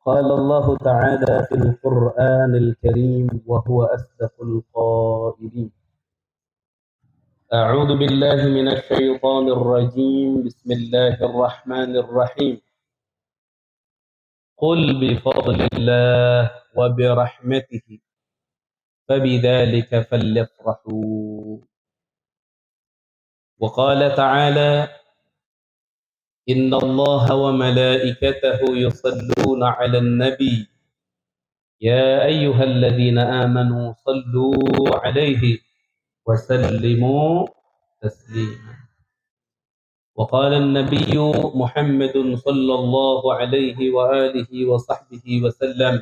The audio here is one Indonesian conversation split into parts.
قال الله تعالى في القرآن الكريم وهو أصدق القائلين. أعوذ بالله من الشيطان الرجيم. بسم الله الرحمن الرحيم. قل بفضل الله وبرحمته فبذلك فليفرحوا. وقال تعالى: إن الله وملائكته يصلون على النبي يا أيها الذين آمنوا صلوا عليه وسلموا تسليما. وقال النبي محمد صلى الله عليه وآله وصحبه وسلم: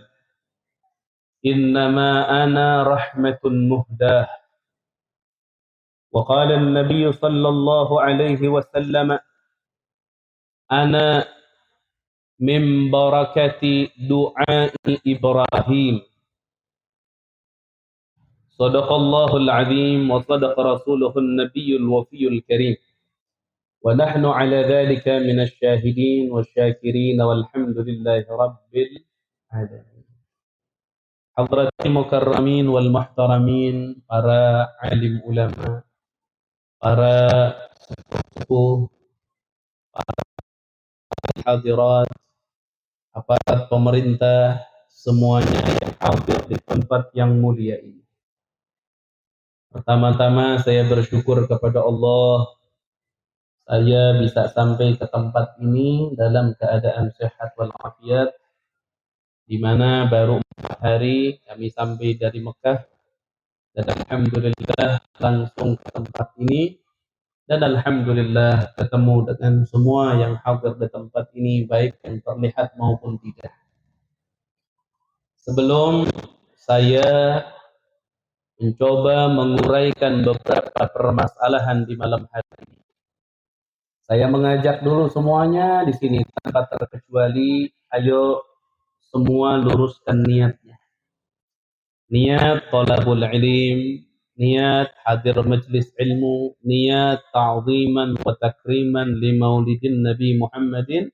إنما أنا رحمة مهداة. وقال النبي صلى الله عليه وسلم: أنا من بركة دعاء إبراهيم. صدق الله العظيم وصدق رسوله النبي الوفي الكريم، ونحن على ذلك من الشاهدين والشاكرين والحمد لله رب العالمين. حضرات المكرمين والمحترمين, para alim ulama, para sepuh, para hadirat, aparat pemerintah, semuanya yang hadir di tempat yang mulia ini. Pertama-tama saya bersyukur kepada Allah, saya bisa sampai ke tempat ini dalam keadaan sehat walafiat, di mana baru 4 hari kami sampai dari Mekah, dan alhamdulillah langsung ke tempat ini, dan alhamdulillah ketemu dengan semua yang hadir di tempat ini, baik yang terlihat maupun tidak. Sebelum saya mencoba menguraikan beberapa permasalahan di malam hari ini, saya mengajak dulu semuanya di sini tanpa terkecuali, ayo semua luruskan niatnya. Niat thalabul ilm, niat hadir majlis ilmu, niat ta'ziman wa takriman li maulidin Nabi Muhammadin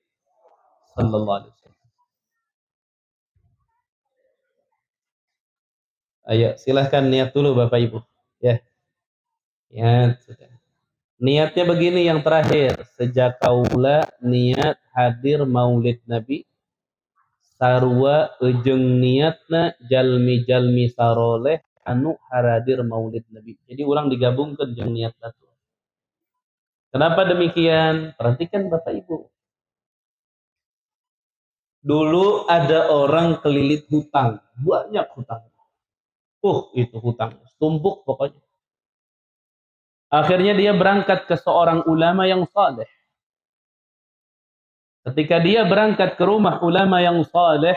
sallallahu alaihi wasallam. Ayo silahkan niat dulu Bapak Ibu. Ya. Niat sudah. Niatnya begini yang terakhir, sejak kaula niat hadir maulid Nabi sarua ujung niatna jalmi-jalmi saroleh anu haradir maulid Nabi. Jadi ulang digabungkan jeung niat batu. Kenapa demikian? Perhatikan Bapak Ibu. Dulu ada orang kelilit hutang, banyak hutang. Itu hutang, tumpuk pokoknya. Akhirnya dia berangkat ke seorang ulama yang saleh. Ketika dia berangkat ke rumah ulama yang saleh,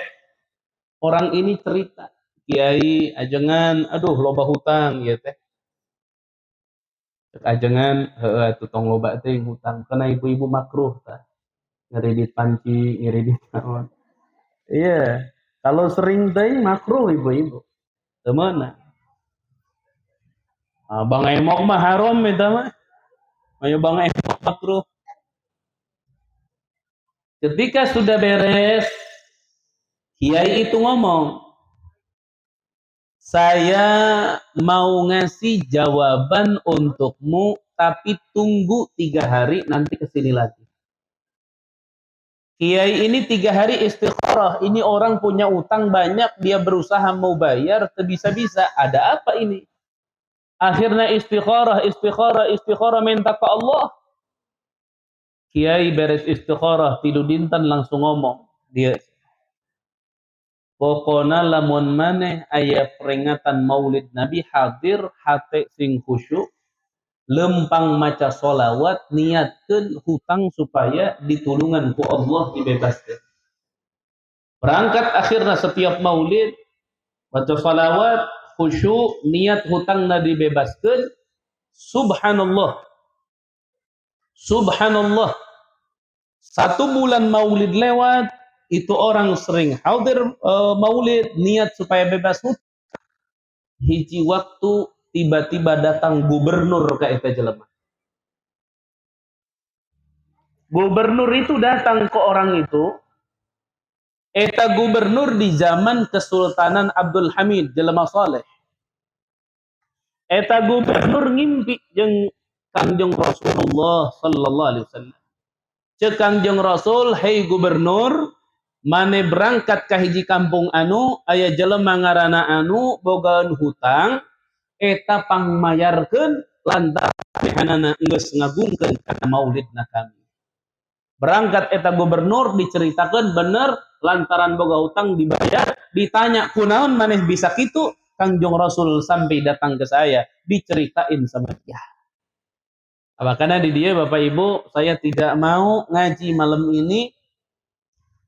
orang ini cerita, Kiai ajengan, aduh loba hutang ya teh. Ajengan tutong loba teh hutang, karena ibu-ibu makruh tah. Ngeridit panci, ngeridit naon. Iya, kalau sering teh makruh ibu-ibu. Temenan. Bang emok mah haram eta mah. Ayo bang emok makruh. Ketika sudah beres, kiai itu ngomong, saya mau ngasih jawaban untukmu, tapi tunggu 3 hari nanti kesini lagi. Kiai ini 3 hari istikharah. Ini orang punya utang banyak, dia berusaha mau bayar, bisa-bisa. Ada apa ini? Akhirnya istikharah, minta ke Allah. Kiai beres istikharah, tidur dinten langsung ngomong. Dia, pokona lamun maneh aya peringatan maulid Nabi hadir hate sing khusyuk, lempang maca sholawat, niatkeun hutang supaya ditulungan ku Allah dibebaskan. Berangkat akhirnya setiap maulid baca sholawat, khusyuk, niat hutangna dibebaskan. Subhanallah. Subhanallah. 1 bulan maulid lewat, itu orang sering hadir maulid, niat supaya bebas hutang. Hiji waktu tiba-tiba datang gubernur ke eta jelema. Gubernur itu datang ke orang itu, Eta gubernur di zaman Kesultanan Abdul Hamid jelema saleh. Eta gubernur ngimpi jeung Kangjeng Rasulullah sallallahu alaihi wasallam. Ceuk Kangjeng Rasul, "Hei gubernur, mane berangkat ka hiji kampung anu aya jelema ngaranna anu bogaan hutang, eta pangmayarkeun lantaran hanana geus ngagungkeun kana maulidna kami." Berangkat eta gubernur diceritakeun bener lantaran boga hutang dibayar, ditanya kunaon maneh bisa kitu? Kangjeng Rasul sampai datang ke saya, diceritain sama dia. Karena di dia Bapak Ibu, saya tidak mau ngaji malam ini.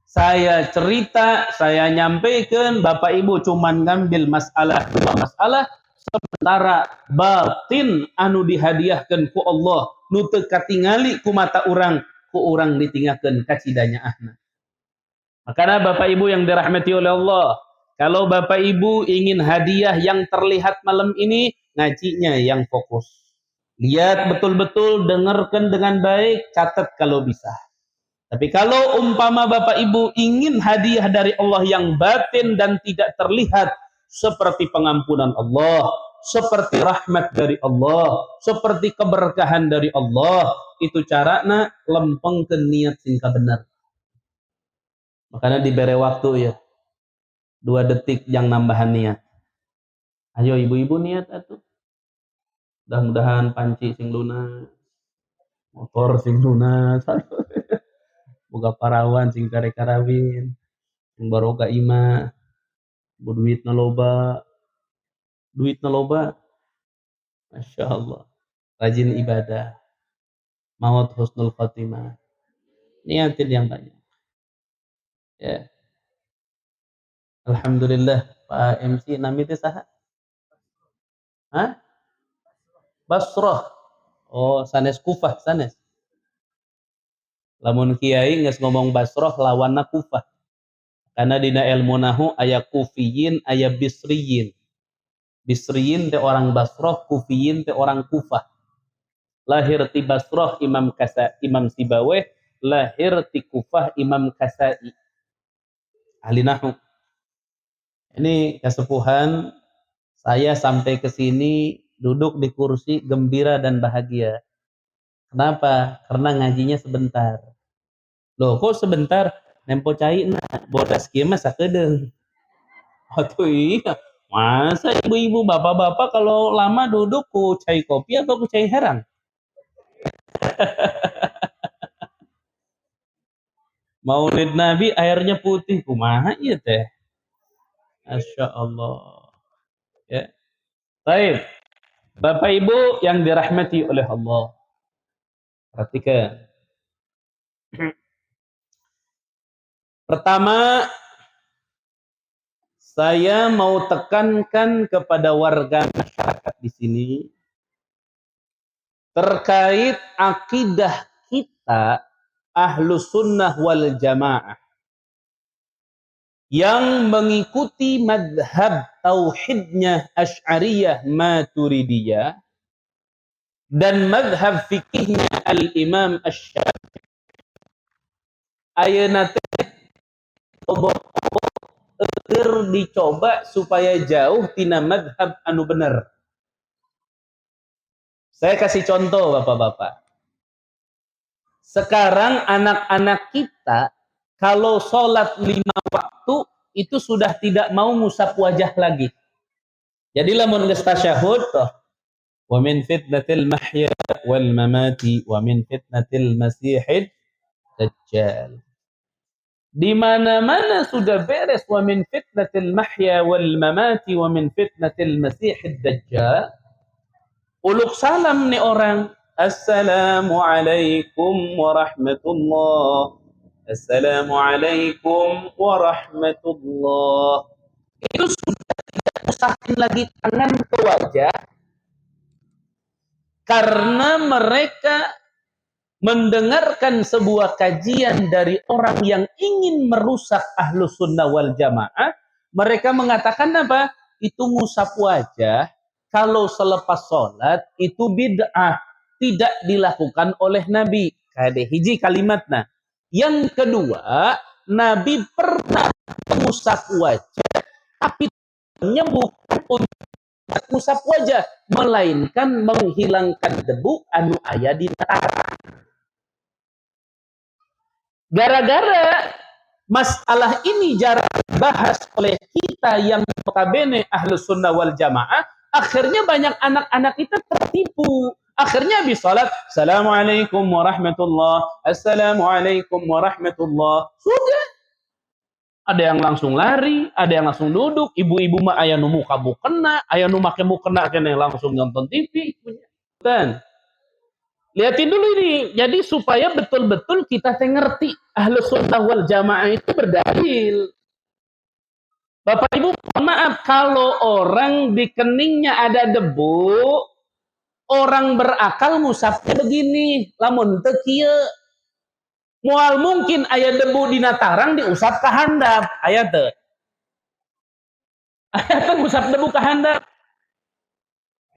Saya cerita, saya nyampaikan, Bapak Ibu cuman ngambil masalah, dua masalah, sementara batin anu dihadiahkan ku Allah, nu teu katingali ku mata urang, ku urang ditinggalkan kacidanya ahna. Makanya Bapak Ibu yang dirahmati oleh Allah, kalau Bapak Ibu ingin hadiah yang terlihat malam ini, ngajinya yang fokus. Lihat betul-betul, dengarkan dengan baik, catat kalau bisa. Tapi kalau umpama Bapak Ibu ingin hadiah dari Allah yang batin dan tidak terlihat, seperti pengampunan Allah, seperti rahmat dari Allah, seperti keberkahan dari Allah, itu carana lempengkeun niat singka benar. Makanya diberi waktu ya, 2 detik yang nambahan niat. Ayo ibu-ibu niat atuh. Mudah-mudahan panci sing lunas, motor sing lunas, boga parawan sing kare-karawin, sing barokah imah, duitna loba, Masya Allah, rajin ibadah, maut husnul khotimah, niatin yang banyak. Ya, alhamdulillah. Pak MC nami teh saha? Hah? Basrah. Oh, sanes Kufah, sanes. Lamun kiai geus ngomong Basrah lawanna Kufah. Karena dina ilmu nahu aya Kufiyin, aya Bisriyin. Bisriyin teh orang Basrah, Kufiyin teh orang Kufah. Lahir ti Basrah Imam Sibaweh, lahir ti Kufah Imam Kasai. Ahli nahu. Ini kesepuhan, saya sampai ke sini duduk di kursi gembira dan bahagia. Kenapa? Karena ngajinya sebentar. Loh, kok sebentar? Nempo cai na, bodas kieu mah sakedeung. Atuh iya. Masa ibu-ibu, bapak-bapak kalau lama duduk ku cai kopi atau ku cai herang? Maulid Nabi airnya putih, kumaha ieu teh? Masya Allah. Ya. Baik. Bapak Ibu yang dirahmati oleh Allah. Perhatikan. Pertama, saya mau tekankan kepada warga masyarakat di sini terkait akidah kita Ahlus Sunnah wal Jamaah yang mengikuti madhab tauhidnya Asy'ariyah Maturidiyah dan madhab fikihnya Al-Imam Asy-Syafi'i. Ayeuna teh dicoba supaya jauh tina madhab anu bener. Saya kasih contoh Bapak-bapak. Sekarang anak-anak kita kalau sholat 5 waktu itu sudah tidak mau ngusap wajah lagi. Jadi lamun geus tasyahud, wa min fitnatil mahya wal mamati wa min fitnatil masihid dajjal. Di mana-mana sudah beres wa min fitnatil mahya wal mamati wa min fitnatil masihid dajjal. Uluk salam nih orang. Assalamualaikum warahmatullah. Assalamualaikum warahmatullah. Itu sudah tidak usahain lagi tangan ke wajah karena mereka mendengarkan sebuah kajian dari orang yang ingin merusak Ahlus Sunnah wal Jamaah. Mereka mengatakan apa? Itu ngusap wajah kalau selepas sholat itu bid'ah, tidak dilakukan oleh Nabi. Kade hiji kalimatna. Yang kedua, Nabi pernah mengusap wajah, tapi bukan untuk mengusap wajah, melainkan menghilangkan debu anu aya di mata. Gara-gara masalah ini jarang dibahas oleh kita yang notabene ahlus sunnah wal jamaah, akhirnya banyak anak-anak kita tertipu. Akhirnya habis salat, Assalamualaikum warahmatullah, Assalamualaikum warahmatullah. Sudah. Ada yang langsung lari, ada yang langsung duduk. Ibu-ibu mah aya nu muka mukena, aya nu make mukena kena langsung nonton TV. Kan? Lihatin dulu ini. Jadi supaya betul-betul kita ngerti Ahlus Sunnah wal Jamaah itu berdalil. Bapak Ibu, maaf kalau orang di keningnya ada debu, orang berakal ngusapnya begini, lamun teu kieu. Moal mungkin aya debu dina tarang diusap ka handap, aya teu? Aya teu ngusap debu ka handap.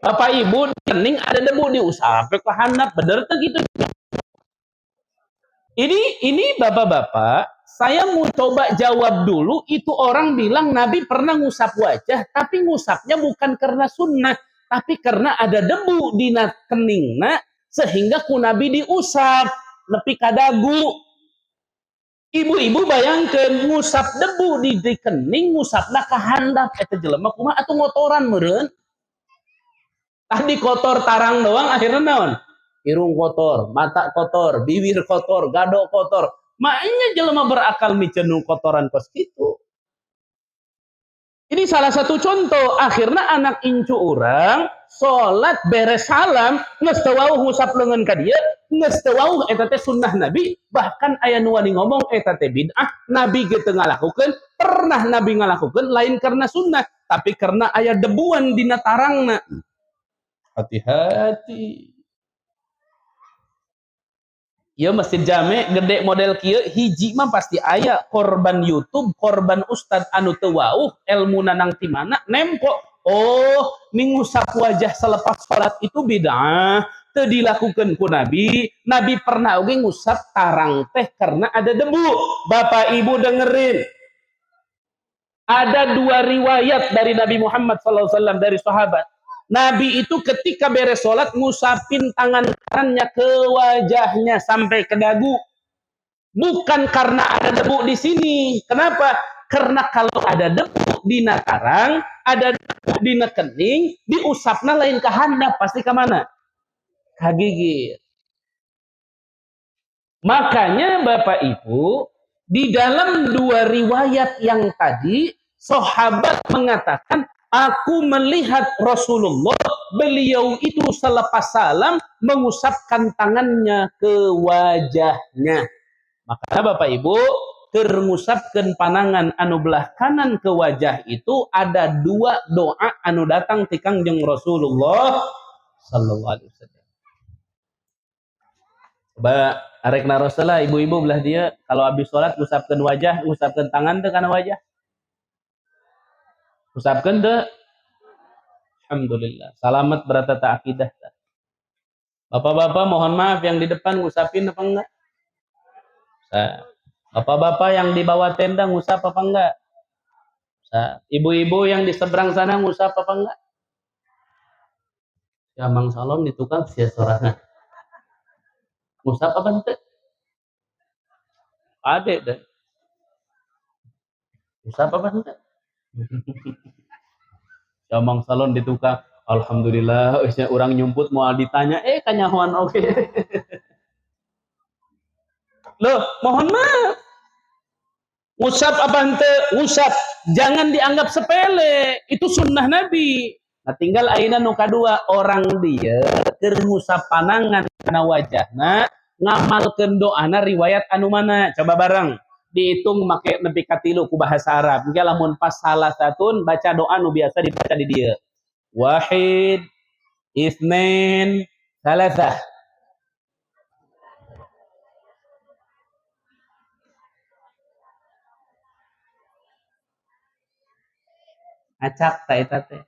Bapak Ibu di kening ada debu diusap ka handap, bener teu gitu? Ini bapak-bapak, saya mau coba jawab dulu. Itu orang bilang Nabi pernah ngusap wajah, tapi ngusapnya bukan karena sunnah, tapi karena ada debu di keningna, sehingga ku Nabi diusap, nepi ka dagu. Ibu-ibu bayangkeun ngusap debu di kening, ngusapna ka handap, eta jelema kumaha atuh ngotoran meureun. Tadi kotor tarang doang, akhirnya naon? Irung kotor, mata kotor, bibir kotor, gado kotor. Makanya jelema berakal micenu kotoran kos gitu. Ini salah satu contoh. Akhirnya anak incu orang salat beres salam geus teu wauh ngusap leungeun ka dieu, geus teu wauh eta teh sunnah Nabi, bahkan aya nu wani ngomong eta teh bid'ah, Nabi ge teu ngalakukeun, pernah Nabi ngalakukeun lain karena sunnah, tapi karena aya debuan dina tarangna. Hati-hati. Ya masjid jame gede model kieu hiji mah pasti aya korban YouTube, korban ustad anu teu wauh, elmuna nang ti mana nempo. Oh, mingusap wajah selepas salat itu bid'ah, teu dilakukeun ku Nabi. Nabi pernah oge ngusap tarang teh karena ada debu. Bapak Ibu dengerin. Ada dua riwayat dari Nabi Muhammad SAW dari sahabat. Nabi itu ketika beres sholat ngusapin tangan kanannya ke wajahnya sampai ke dagu. Bukan karena ada debu di sini. Kenapa? Karena kalau ada debu di nakarang, ada debu di kening, diusapna lain ke handap, pasti ke mana? Ke gigi. Makanya Bapak Ibu, di dalam dua riwayat yang tadi, sahabat mengatakan, aku melihat Rasulullah, beliau itu selepas salam mengusapkan tangannya ke wajahnya. Makanya Bapak Ibu, ngusapkeun panangan anu belah kanan ke wajah itu ada dua doa anu datang ti Kangjeng Rasulullah sallallahu alaihi wasallam. Coba arek narosalah ibu-ibu belah dia kalau habis sholat ngusapkeun wajah, ngusapkeun tangan teh kana wajah. Ngusapkeun teu? Alhamdulillah. Salamet beratata akidah. Bapak-bapak mohon maaf yang di depan ngusapin apa enggak? Bapak-bapak yang di bawah tenda ngusap apa enggak? Ibu-ibu yang di seberang sana ngusap apa enggak? Ya Mang Salom di tukang sia sorangan. Ngusap apa ente? Ade deh. Ngusap apa ente? Ya Mang Salom di tukang. Alhamdulillah, orang nyumput mau ditanya, kanyahoan oke. Loh, mohon maaf. Ngusap apa ente? Ngusap. Jangan dianggap sepele. Itu sunnah Nabi. Nah tinggal aina nu kadua orang dia keur ngusap panangan kana wajahna ngamalkeun doana riwayat anu mana coba bareng dihitung make nepi ka 3 ku bahasa Arab engke lamun pas salah satun baca doa nu biasa dibaca di dieu wahid itsnain salasah acak ta eta teh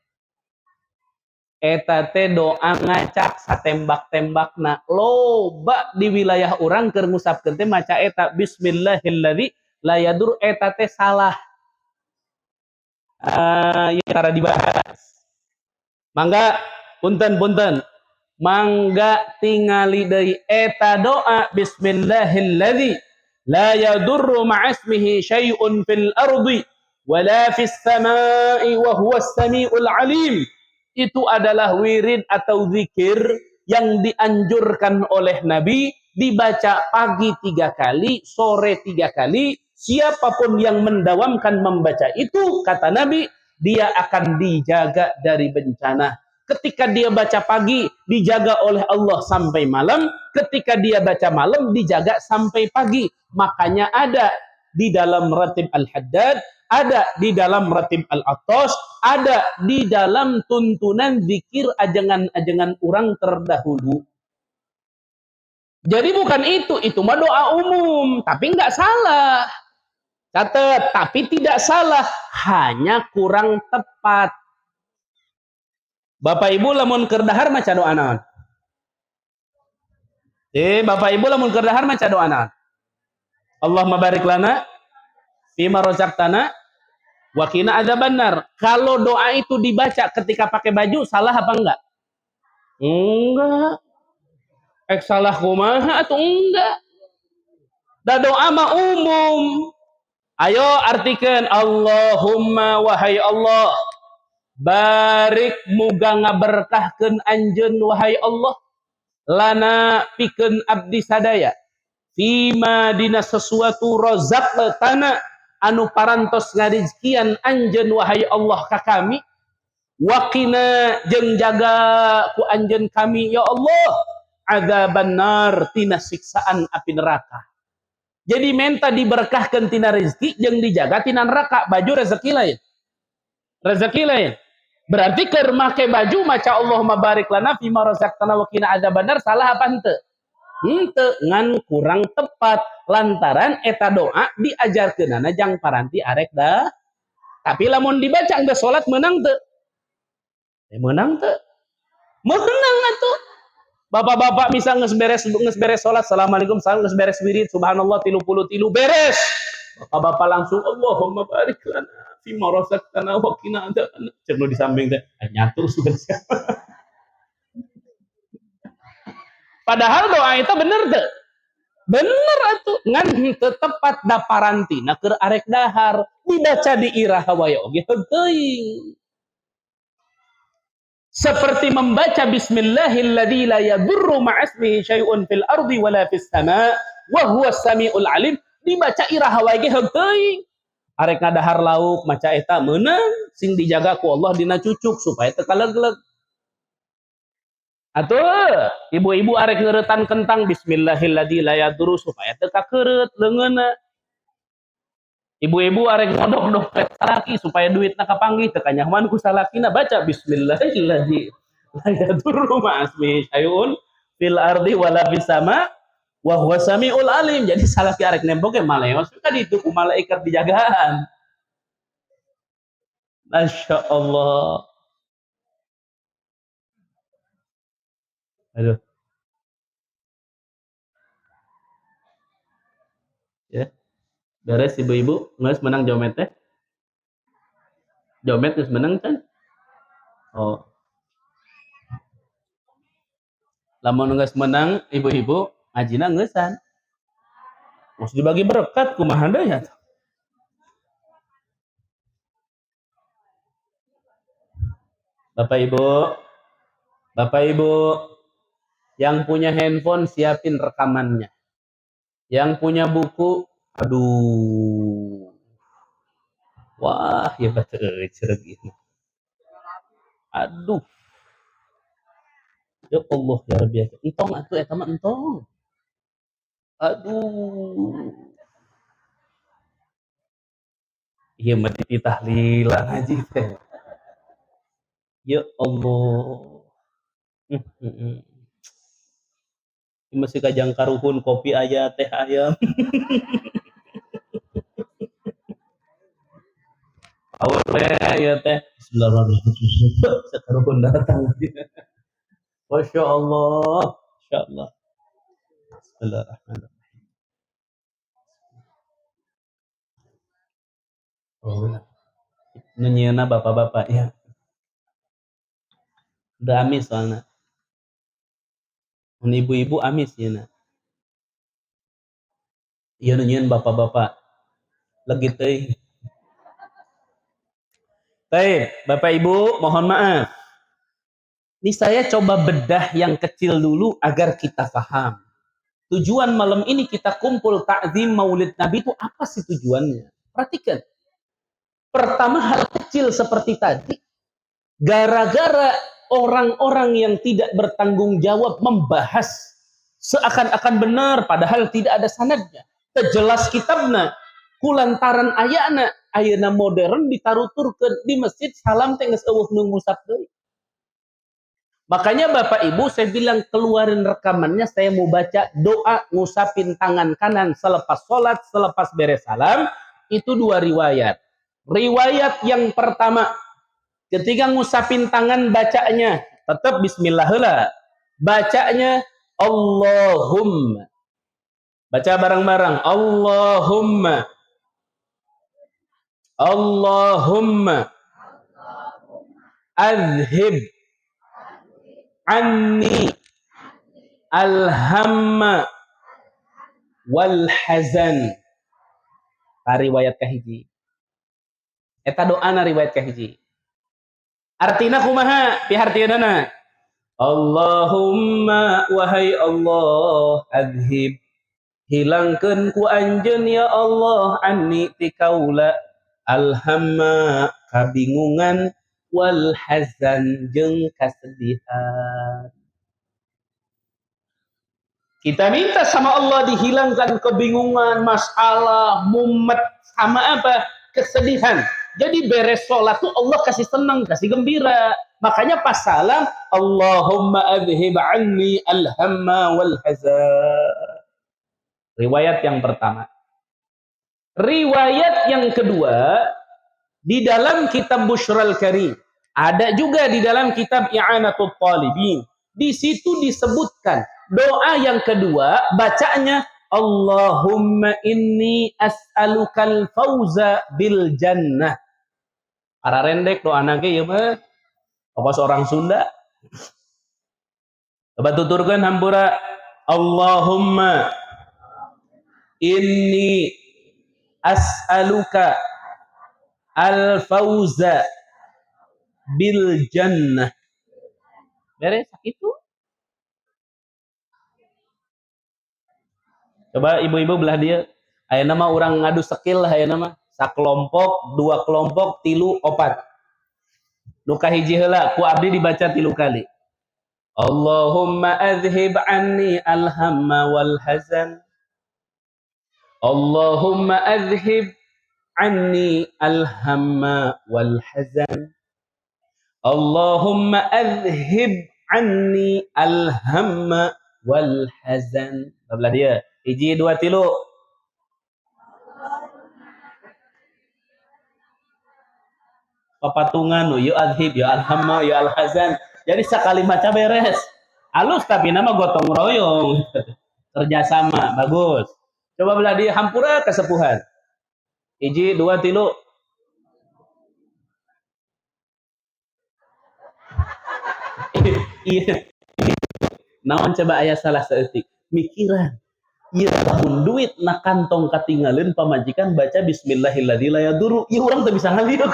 eta teh doa ngacak satembak-tembakna loba di wilayah urang keur ngusapkeun teh maca eta bismillahilladzi la yadur eta teh salah. Ya tara dibahas. Mangga punten. Mangga tingali deui eta doa bismillahilladzi la yadurru ma'asmihi syai'un fil ardi wala fis samai wa huwas samiul alim. Itu adalah wirid atau zikir yang dianjurkan oleh Nabi, dibaca pagi 3 kali, sore 3 kali. Siapapun yang mendawamkan membaca itu, kata Nabi, dia akan dijaga dari bencana. Ketika dia baca pagi, dijaga oleh Allah sampai malam. Ketika dia baca malam, dijaga sampai pagi. Makanya ada di dalam Ratib Al-Haddad, ada di dalam Ratib Al-Attas, ada di dalam tuntunan zikir ajangan-ajangan orang terdahulu. Jadi bukan itu mah doa umum, tapi nggak salah. Catat, tapi tidak salah, hanya kurang tepat. Bapak Ibu lamun keur dahar maca doa naon? Bapak Ibu lamun keur dahar maca doa naon? Allahumma barik lana fima razaqtana wa qina adzabannar. Kalau doa itu dibaca ketika pakai baju salah apa enggak? Enggak. Salah kumaha atau enggak? Da doa mah umum. Ayo artikan Allahumma wahai Allah, barik muga ngaberkahkeun anjeun wahai Allah, lana pikeun abdi sadaya fima dina sesuatu razaqtana anu parantos ngarizkian anjeun wahai Allah ka kami, waqina jeung jaga ku anjeun kami ya Allah adzabannar tina siksaan api neraka. Jadi minta diberkahkan tina rezeki jeung dijaga tina neraka. Baju rezeki lain. Rezeki lain. Berarti keur make baju maca Allahumma barik lana fima razaqtana wa qina adzabannar salah apa henteu? Henteu, ngan kurang tepat lantaran eta doa diajarkeunana jang paranti arek dah. Tapi lamun dibaca geus salat meunang teu? Meunang teu? Meunang atuh. Bapak-bapak bisa geus beres salat, assalamualaikum, salam geus beres wirid, subhanallah 33 beres. Bapak-bapak langsung Allahumma barik lana fima razaqtana wa qina adzabannar. Cek di samping teh nyatur sugan. Padahal doa itu bener teu? Bener atuh, ngan teu tepat da parantina keur arek dahar, dibaca di iraha wae oge teuing. Seperti membaca bismillahilladzi la yadurru ma'asmihi syai'un fil ardi wala fis sama' wa huwas samiul alim, dibaca iraha wae ge teuing. Arek ngadahar lauk maca eta meunang, sing dijaga ku Allah dina cucuk supaya teu kalegleg. Atuh, ibu-ibu arek ngeuretan kentang bismillahilladzi la yadurru supaya teu kakeureut leungeunna. Ibu-ibu arek ngodok dompet salaki supaya duitna kapanggih teu kanyahoan ku salakina, baca bismillahilladzi la yadurru ma'asmihi syai'un fil ardi wala fis sama' wa huwas samiul alim. Jadi salaki arek nembok ge maleos ka ditu ku malaikat dijagaan. Masya Allah. Aduh. Ya. Beres ibu-ibu, geus menang jomet teh. Jomet geus menang kan? Oh. Lamun geus menang ibu-ibu, ngajina ngeusan. Mos dibagi berkat kumaha deui ya? Bapak Ibu, yang punya handphone siapin rekamannya. Yang punya buku, aduh. Wah, ya betul cereg itu. Aduh. Ya Allah ya biasa. Entong atuh eta mah entong. Aduh. Ieu mah ditahlilan ngaji teh. Ya Allah. Masih kajang karuhun kopi aya teh ayam. Awalnya ya teh Bismillahirrahmanirrahim. Sekaruhun datang. Masya Allah. Masya Allah. Bismillahirrahmanirrahim. Oh, nunyiana bapak-bapak ya. Udah amis soalnya. Ibu-ibu amis ya na. Iya nunyian bapak-bapak. Lagi teh. Baik, Bapak Ibu, mohon maaf. Ini saya coba bedah yang kecil dulu agar kita paham. Tujuan malam ini kita kumpul takzim Maulid Nabi itu apa sih tujuannya? Perhatikan. Pertama hal kecil seperti tadi, gara-gara orang-orang yang tidak bertanggung jawab membahas seakan-akan benar padahal tidak ada sanadnya. Terjelas kitabna, kulantaran ayana, ayana modern ditaruturkeun di masjid salam teh geus eueuh nu ngusap deui. Makanya Bapak Ibu saya bilang keluarin rekamannya, saya mau baca doa ngusapin tangan kanan selepas sholat, selepas beres salam. Itu dua riwayat. Riwayat yang pertama, ketika ngusapin tangan bacanya, tetap bismillah heula. Bacanya Allahumma. Baca bareng-bareng. Allahumma. Allahumma. Azhib anni alhamma wal hazan. Riwayat kahiji. Eta doana riwayat kahiji. Artina kumaha pihartieunana? Allahumma wahai Allah adhib hilangkeun ku anjeun ya Allah anni ti kaula alhamma kabingungan wal hazan jeung kasedihan. Kita minta sama Allah dihilangkan kebingungan, masalah, mumet, sama apa? Kesedihan. Jadi beres sholat tuh Allah kasih senang, kasih gembira. Makanya pas salam, Allahumma adhib anni alhamma wal hazan. Riwayat yang pertama. Riwayat yang kedua, di dalam kitab Bushral Karim. Ada juga di dalam kitab I'anatul Talibin. Di situ disebutkan doa yang kedua, bacanya Allahumma inni as'alukal fauza bil jannah. Para rendek doa nage ya mah. Apa seorang Sunda? Coba tuturkan hampura. Allahumma inni as'aluka al fauza bil jannah. Beres itu. Coba ibu-ibu belah dia. Ayeuna mah urang ngadu skill lah ayeuna mah. Sakelompok, dua kelompok, tilu, opat. Nu kahiji heula ku abdi dibaca 3 kali. Allahumma azhib anni alhamma wal hazan. Allahumma azhib anni alhamma wal hazan. Allahumma azhib anni alhamma wal hazan. Belah dia. Hiji dua tilu. Papatungan ya adhib ya alhamma ya alhazan. Jadi sekali maca beres. Halus tapi nama gotong royong. Kerjasama bagus. Coba belah dia hampura kesepuhan. Hiji dua tilu. Iya. Naon coba aya salah saeutik. Mikiran. Ieu tahun duit na kantong katinggalin pamajikan baca bismillahilladzi la yadurru. Ieu urang teu bisa ngaliuk.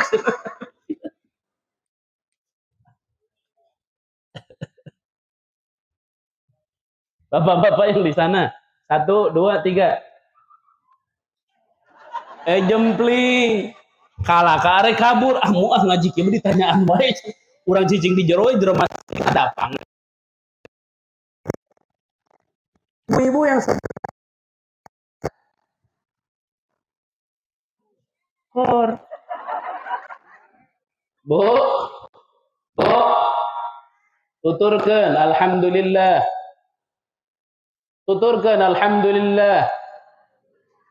Bapak-bapak yang di sana. 1, 2, 3. Jempling. Kalah kare kabur. Muah ngaji kieu ditanyaan wae. Urang cicing di jero ada pang. Ibu-ibu yang skor. Bu. Bu. Tuturkeun alhamdulillah. Tuturkeun alhamdulillah.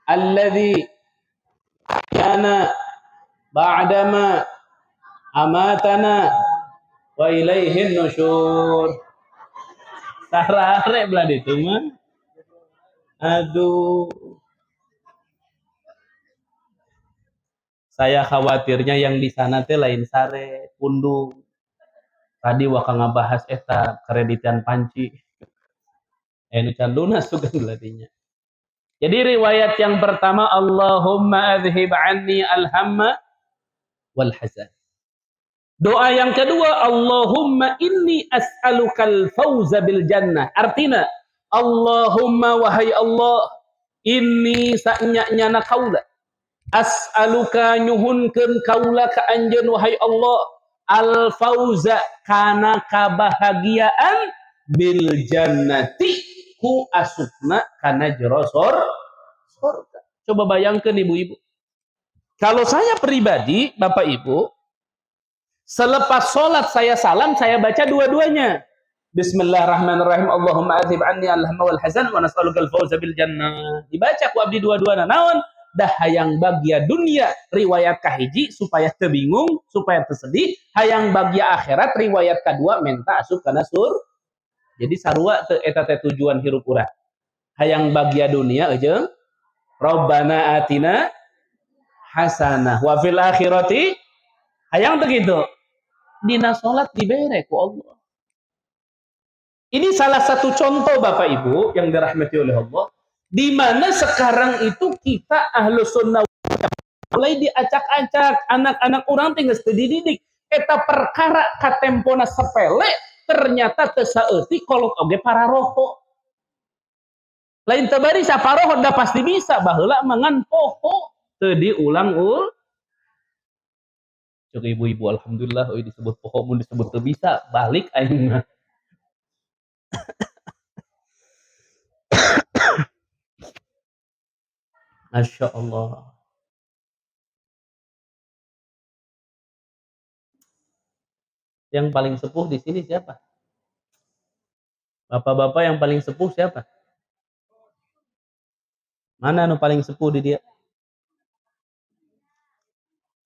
Alladzi kana ba'dama amatana wa ilaihin nusyur. Sarare belah ditu mah. Aduh. Saya khawatirnya yang di sana teh lain sare, pundung. Tadi waka ngabahas eta kreditan panci. Nu can lunas tuh geladinya. Jadi riwayat yang pertama, Allahumma adhib anni al-hamma wal hazan. Doa yang kedua, Allahumma inni as'alukal fawza bil jannah. Artinya, Allahumma wahai Allah, inni sa'nya-nyana kaula. As'aluka nyuhunkeun kaula ka anjeun wahai Allah, al fauza kana kabahagiaan bil jannati ku asupna kana jero surga. Coba bayangkan ibu-ibu. Kalau saya pribadi, Bapak Ibu, selepas sholat saya salam, saya baca dua-duanya. Bismillahirrahmanirrahim. Allahumma adhib anni al-hamma wal hazan wa nas'alukal fawza bil jannah. Dibaca ku abdi dua-duana. Naon? Dah hayang bagia dunia riwayat kahiji supaya tebingung, supaya tersedih. Hayang bagia akhirat riwayat kedua menta asup kana sur. Jadi sarua teu eta teh tujuan hirup urang. Hayang bagia dunia aja. Rabbana atina hasanah wa fil akhirati hayang begitu. Dina salat dibere ku Allah. Ini salah satu contoh Bapak Ibu yang dirahmati oleh Allah, di mana sekarang itu kita ahlu sunnah mulai diacak-acak, anak-anak orang tinggal dididik. Eta perkara katempona sepele, ternyata tesaeuti kolot oge para rokok. Lain tabari saparoh udah pasti bisa, baheula mangan poho teu diulang-ul. Cuk ibu-ibu alhamdulillah euy disebut poho mun disebut teu bisa, balik aing mah. Masya Allah. Yang paling sepuh di sini siapa? Bapak-bapak yang paling sepuh siapa? Mana nu paling sepuh di dia?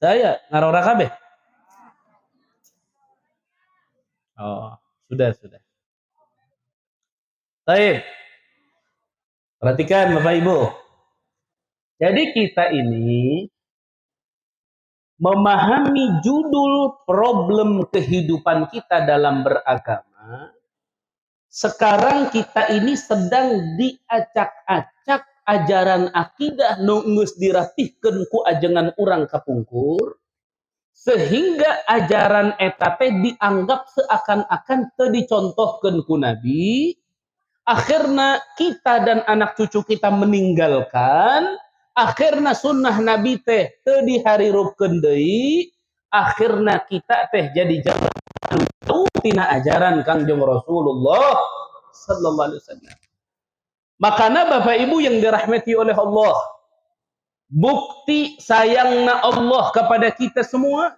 Saya ngarora kabeh. Oh, sudah. Baik. Perhatikan Bapak Ibu. Jadi kita ini memahami judul problem kehidupan kita dalam beragama. Sekarang kita ini sedang diacak-acak ajaran akidah nu geus dirapihkeun ku ajengan urang kapungkur, sehingga ajaran eta teh dianggap seakan-akan teu dicontohkeun ku Nabi. Akhirna kita dan anak cucu kita meninggalkan, akhirna sunnah Nabi teh teu diharirupkeun deui, akhirna kita teh jadi jalan tina ajaran Kangjeng Rasulullah sallallahu alaihi wasallam. Makana Bapak Ibu yang dirahmati oleh Allah, bukti sayangna Allah kepada kita semua,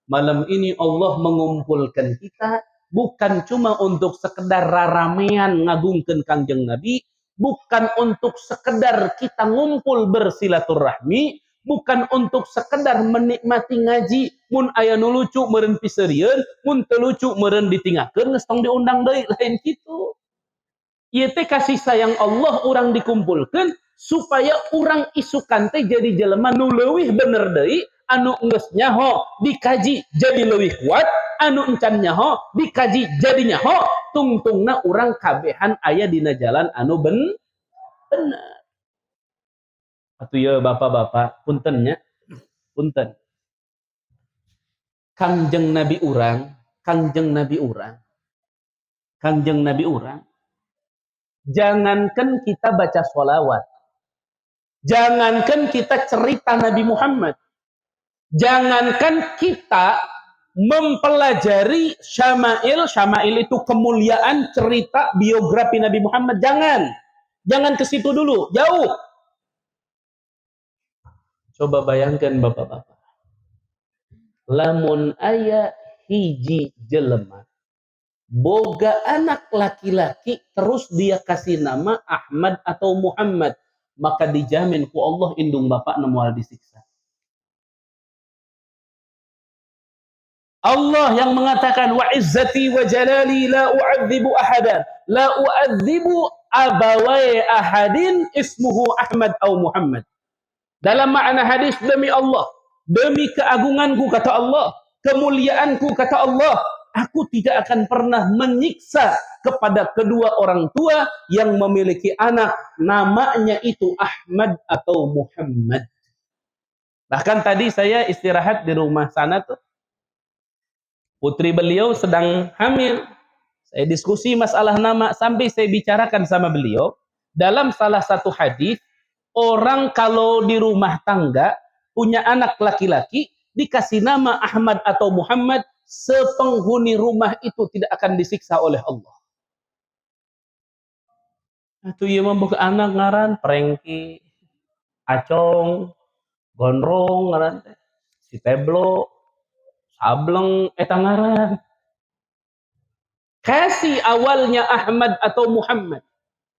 malam ini Allah mengumpulkan kita bukan cuma untuk sekedar raramean ngagungkeun Kangjeng Nabi, bukan untuk sekedar kita ngumpul bersilaturahmi, bukan untuk sekedar menikmati ngaji, mun aya nu lucu meureun piseurieun, mun teu lucu meureun ditinggalkeun geus tong diundang deui, lain kitu. Ieu teh kasih sayang Allah urang dikumpulkeun supaya urang isukan teh jadi jelema nu leuwih bener deui, anu geus nyaho dikaji jadi leuwih kuat, anu encan nyaho dikaji jadi nyaho, tungtungna urang kabehan aya dina jalan anu bener. Atuh ya bapak-bapak, punten nya, punten. Kangjeng Nabi urang, jangankan kita baca sholawat, jangankan kita cerita Nabi Muhammad, jangankan kita mempelajari syama'il itu kemuliaan cerita biografi Nabi Muhammad, jangan ke situ dulu, jauh. Coba bayangkan bapak-bapak, lamun aya hiji jelema boga anak laki-laki terus dia kasih nama Ahmad atau Muhammad, maka dijamin ku Allah indung bapak moal disiksa. Allah yang mengatakan wa izzati wa jalali la u'adzibu ahadan, la u'adzibu abawai ahadin ismuhu Ahmad atau Muhammad. Dalam makna hadis, demi Allah, Demi keagunganku, kata Allah, kemuliaanku, kata Allah, aku tidak akan pernah menyiksa kepada kedua orang tua yang memiliki anak namanya itu Ahmad atau Muhammad. Bahkan tadi saya istirahat di rumah sana tuh, putri beliau sedang hamil. Saya diskusi masalah nama sampai saya bicarakan sama beliau. Dalam salah satu hadis, orang kalau di rumah tangga punya anak laki-laki dikasih nama Ahmad atau Muhammad, sepenghuni rumah itu tidak akan disiksa oleh Allah. Itu ya membuka anak ngaran Prengki, Acong, Gondrong ngaran teh, si Teblo, Sableng eta ngaran. Kasih awalnya Ahmad atau Muhammad.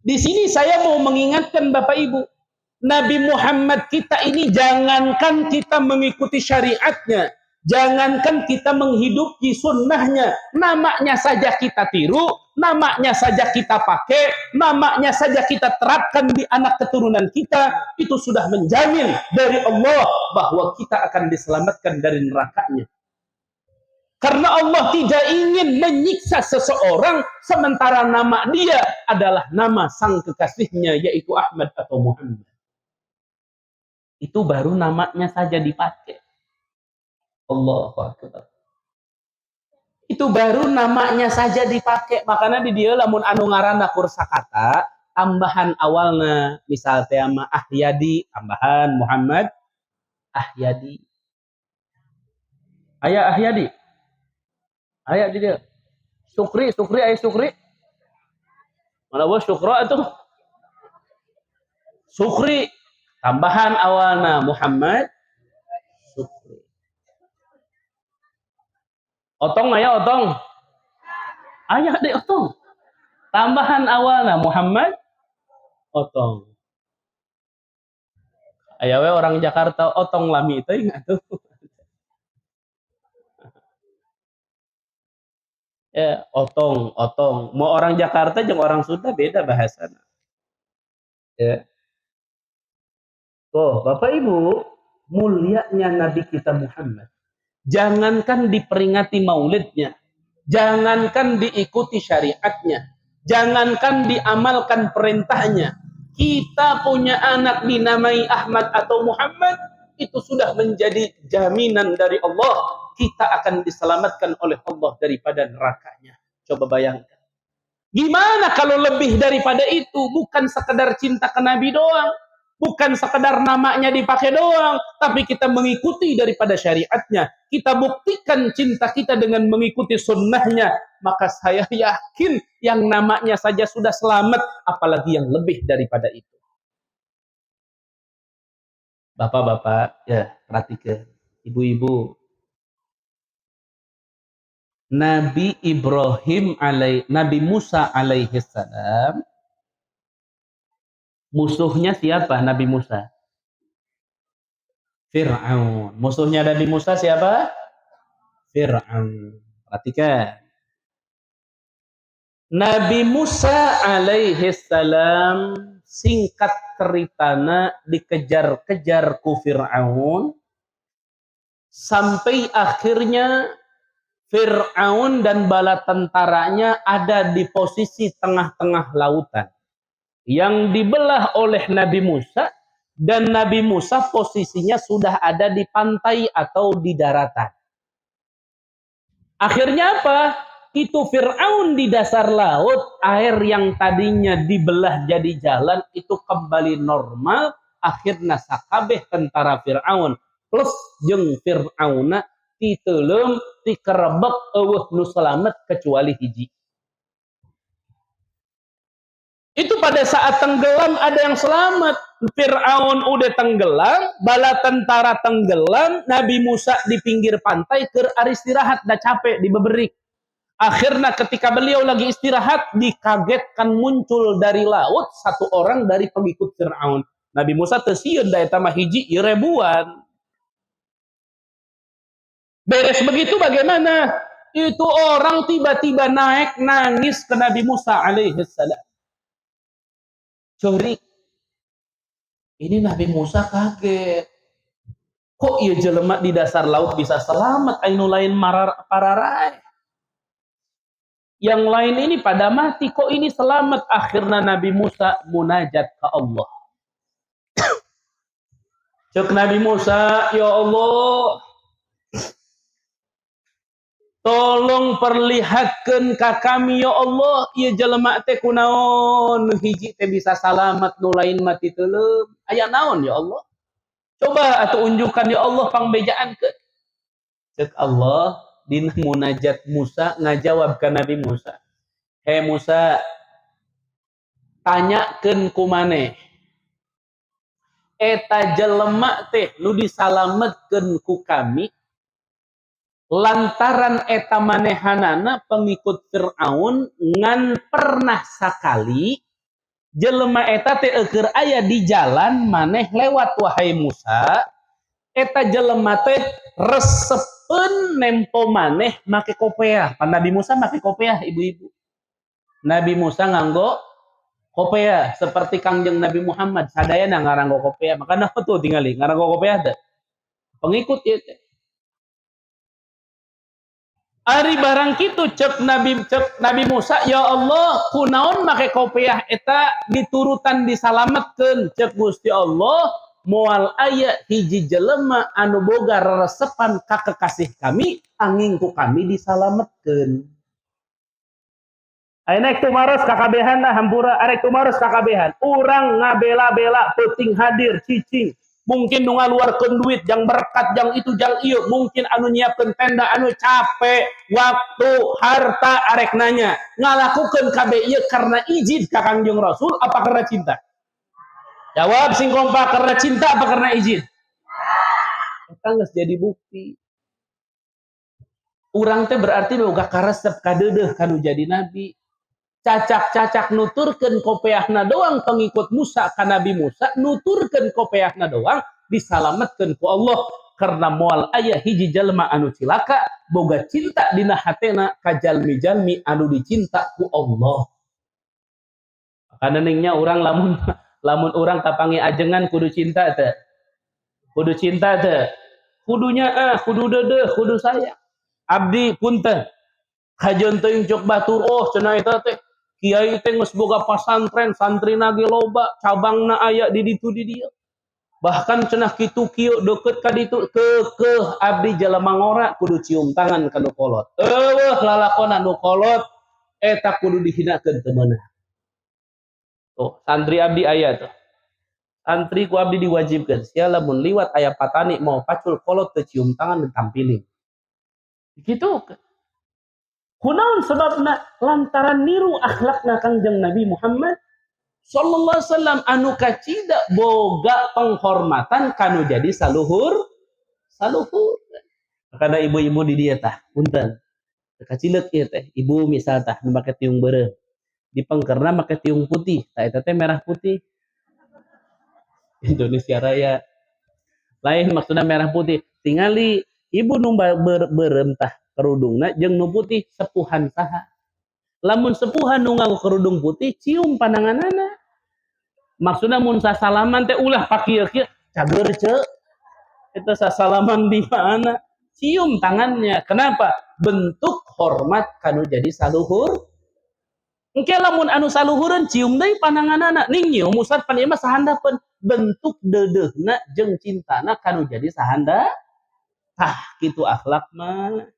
Di sini saya mau mengingatkan Bapak Ibu, Nabi Muhammad kita ini jangankan kita mengikuti syariatnya, jangankan kita menghidupi sunnahnya, namanya saja kita tiru, namanya saja kita pakai, namanya saja kita terapkan di anak keturunan kita, itu sudah menjamin dari Allah bahwa kita akan diselamatkan dari nerakanya. Karena Allah tidak ingin menyiksa seseorang sementara nama dia adalah nama sang kekasihnya, yaitu Ahmad atau Muhammad. Itu baru namanya saja dipakai. Allahu Akbar. Itu baru namanya saja dipakai. Makanya di dia lamun anu ngaranna kursakata, tambahan awalna misal tema Ahyadi, tambahan Muhammad Ahyadi. Ayah Ahyadi. Ayah di dia. Sukri, ayah Sukri. Mana bos Syukra itu? Sukri. Tambahan awalna Muhammad Sukri. Otong ayah Otong. Ayah deh Otong. Tambahan awalna Muhammad Otong. Ayah we orang Jakarta Otong lami itu ingat tuh. Ya, Otong. Mau orang Jakarta jeung orang Sunda beda bahasana. Ya. Oh, Bapak Ibu, mulianya Nabi kita Muhammad. Jangankan diperingati maulidnya, jangankan diikuti syariatnya, jangankan diamalkan perintahnya. Kita punya anak dinamai Ahmad atau Muhammad, itu sudah menjadi jaminan dari Allah. Kita akan diselamatkan oleh Allah daripada nerakanya. Coba bayangkan. Gimana kalau lebih daripada itu? Bukan sekedar cinta ke Nabi doang. Bukan sekedar namanya dipakai doang. Tapi kita mengikuti daripada syariatnya. Kita buktikan cinta kita dengan mengikuti sunnahnya. Maka saya yakin yang namanya saja sudah selamat. Apalagi yang lebih daripada itu. Bapak-bapak, ya perhatikan. Ibu-ibu. Nabi Nabi Musa alaihi salam, musuhnya siapa Nabi Musa? Fir'aun. Musuhnya Nabi Musa siapa? Fir'aun. Perhatikan. Nabi Musa alaihi salam singkat ceritana dikejar-kejar ku Fir'aun sampai akhirnya Fir'aun dan bala tentaranya ada di posisi tengah-tengah lautan yang dibelah oleh Nabi Musa, dan Nabi Musa posisinya sudah ada di pantai atau di daratan. Akhirnya apa? Itu Fir'aun di dasar laut, air yang tadinya dibelah jadi jalan itu kembali normal. Akhirnya sakabeh tentara Fir'aun plus jeung Fir'auna titeulem tikerebek eueuh nu selamat kecuali hiji. Itu pada saat tenggelam ada yang selamat. Fir'aun udah tenggelam, bala tentara tenggelam, Nabi Musa di pinggir pantai keur istirahat, dah capek dibeberik. Akhirnya ketika beliau lagi istirahat, dikagetkan muncul dari laut satu orang dari pengikut Fir'aun. Nabi Musa teu sieun da eta mah hiji ribuan. Beres begitu bagaimana? Itu orang tiba-tiba naik nangis ke Nabi Musa alaihi salam. Curi. Ini Nabi Musa kaget. Kok ieu jelema di dasar laut bisa selamat anu lain pararai? Yang lain ini pada mati, kok ini selamat? Akhirnya Nabi Musa munajat ke Allah. Cek Nabi Musa, ya Allah, tolong perlihatkan ka kami ya Allah, ieu jelema teh kunaon hiji teh bisa selamat nu lain mati teuleum. Aya naon ya Allah? Coba atuh unjukkan ya Allah pangbejaankeun. Cek Allah dina munajat Musa ngajawab ka Nabi Musa. Hei Musa, tanyakeun ku maneh. Eta jelema teh nu disalametkeun ku kami lantaran eta manehanana pengikut Fir'aun ngan pernah sakali jelema eta teh keur aya di jalan maneh lewat wahai Musa, eta jelema teh resepeun nempo maneh make kopiah. Pan Nabi Musa make kopiah ibu-ibu. Nabi Musa nganggo kopiah seperti Kangjeng Nabi Muhammad sadayana ngaranggo kopiah. Makana tuh tingali ngaranggo kopiah teh. Pengikut ieu teh. Ari barang kitu cek Nabi Musa, ya Allah, kunaon make kopiah eta diturutan disalametkeun cek Gusti Allah, moal aya hiji jelema anu boga reresepan ka kekasih kami, angin ku kami disalametkeun. Ayeuna tumaros kakabehanna hampura arek tumaros kakabehan. Urang ngabela-bela penting hadir cicing. Mungkin nu ngaluarkeun duit jang berkat jang itu jang ieu, mungkin anu nyiapkeun tenda anu capek, waktu, harta arek nanya. Ngalakukeun kabeh ieu karena izin ka Kangjeng Rasul apa karena cinta? Jawab sing kompak, karena cinta apa karena izin? Eta geus jadi bukti. Urang teh berarti boga karesep kadeudeuh kanu jadi nabi. Cacak-cacak nuturkeun kopiahna doang pengikut Musa ka Nabi Musa, nuturkeun kopiahna doang disalametkeun ku Allah karena moal aya hiji jalma anu cilaka boga cinta dina hatena ka jalmi-jalmi anu dicinta ku Allah. Kana ningnya urang lamun urang kapangi ajengan kudu cinta teh. Kudu cinta teh. Kudunya kudu deudeuh, kudu sayang. Abdi punten. Hajeun teuing cok batur, oh cenah eta teh kiai teh geus boga pasantren, santrina ge loba, cabangna aya di ditu di dieu. Bahkan cenah kitu kieu deukeut ka ditu keukeuh abdi jalema ngora kudu cium tangan ka nu kolot. Eueuh lalakonna nu kolot eta kudu dihinakeun teu meunah. Tuh, santri abdi aya tuh. Santri ku abdi diwajibkeun sia lamun liwat aya patani mau pacul kolot teu cium tangan ditampilin. Kitu. Kunaon sebabna lantaran niru akhlakna Kangjeng Nabi Muhammad sallallahu alaihi wasallam anu kacida boga penghormatan kanu jadi saluhur. Karena ibu-ibu di dieu tah punten. Kacileuk ieu teh, ibu misal tah nu make tiung beureum. Di pengkerna make tiung putih, tah eta teh merah putih. Indonesia Raya. Lain maksudna merah putih. Tingali ibu nu beureum tah kerudungna jeung nu putih sepuhan saha. Lamun sepuhan nu nganggo kerudung putih cium pandanganana. Maksudna mun sasalaman teh ulah pakieu-kieu cager ceuk. Eta sasalaman di mana? Cium tangannya. Kenapa? Bentuk hormat kanu jadi saluhur. Engke lamun anu saluhureun cium deui pandanganana. Ning nyium musat pan ieu mah sahandapeun bentuk deudeuhna jeung cintana kanu jadi sahanda. Tah kitu akhlak mah.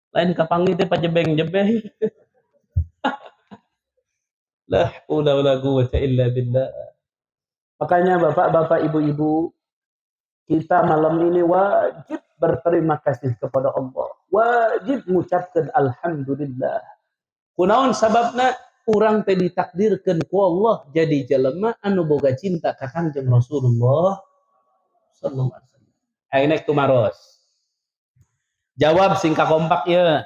Lain kapanggih teh pajebeng-jebeng. La haula wala quwwata illa billah. Makanya bapak-bapak, ibu-ibu, kita malam ini wajib berterima kasih kepada Allah. Wajib mengucapkan alhamdulillah. Kunaon sababna urang teh ditakdirkeun ku Allah jadi jelema anu boga cinta ka Kangjeng Rasulullah sallallahu alaihi wasallam. Ayeuna tumaros. Jawab sing kompak ieu.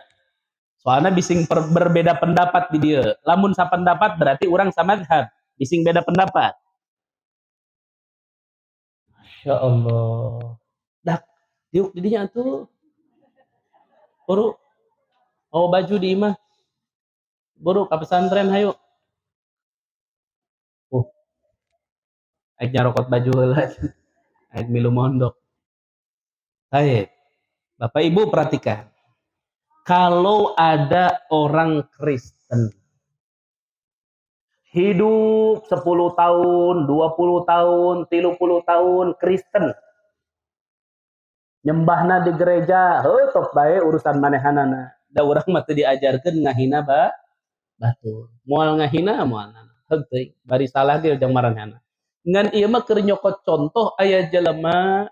Soalnya bising berbeda pendapat di dia. Lamun sapendapat berarti orang samadzhab. Bising beda pendapat. Masya Allah. Dak, yuk didinya tuh. Buru, mau baju di imah. Buru, ke pesantren, hayu. Aik nyarokot baju lah. Aik milu mondok. Baik, Bapak Ibu perhatikan. Kalau ada orang Kristen hidup 10 tahun, 20 tahun, 30 tahun Kristen, nyembahna di gereja, tok bae urusan manehanana. Da urang mah teu diajarkeun ngahina batur. Moal ngahina moal henteu bari salah ge jeung maranehna. Ngan ieu mah keur nyokot contoh aya jelema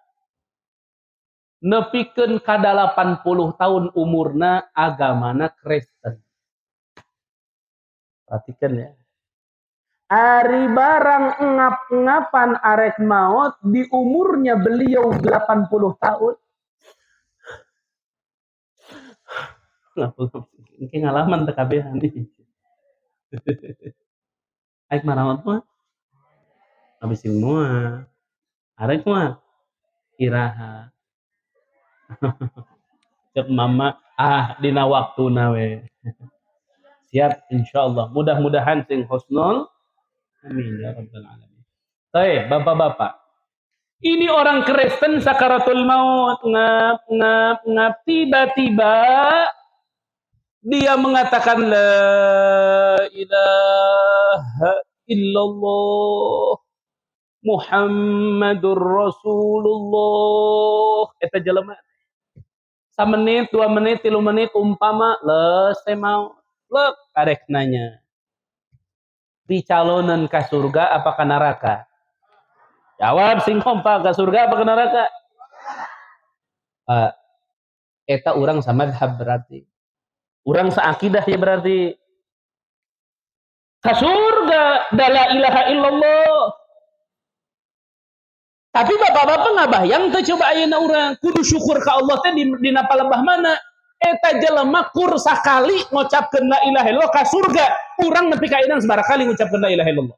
nepikeun ka 80 tahun umurna agamana Kristen. Perhatikan ya. Ari barang ngap-ngapan arek maut di umurnya beliau 80 tahun. Ini ngalaman teh kabehan nih. Aik marawat mah habis semua. Arek mah iraha. Cek mama dina waktuna we. Siap insyaallah. Mudah-mudahan sing husnul. Amin ya rabbal alamin. Baik, Bapak-bapak. Ini orang Kristen sakaratul maut, ngap tiba-tiba dia mengatakan la ilaha illallah Muhammadur Rasulullah. Eta jelema samenit, 2 menit, 3 menit umpama leus mau lek arek nanya. Dicalonan ka surga apa ka neraka? Jawab sing kompak, ke surga apa ke neraka? Eta urang samadhab berarti. Urang saakidah ya berarti. Ke surga, la ilaha illallah. Tapi bapak-bapak ngabayang teh coba ayeuna urang kudu syukur ka Allah teh dina palebah mana? Eta jelema kur sakali ngucapkeun la ilaha illallah ka surga. Urang nepi ka inang sabarakali ngucapkeun la ilaha illallah.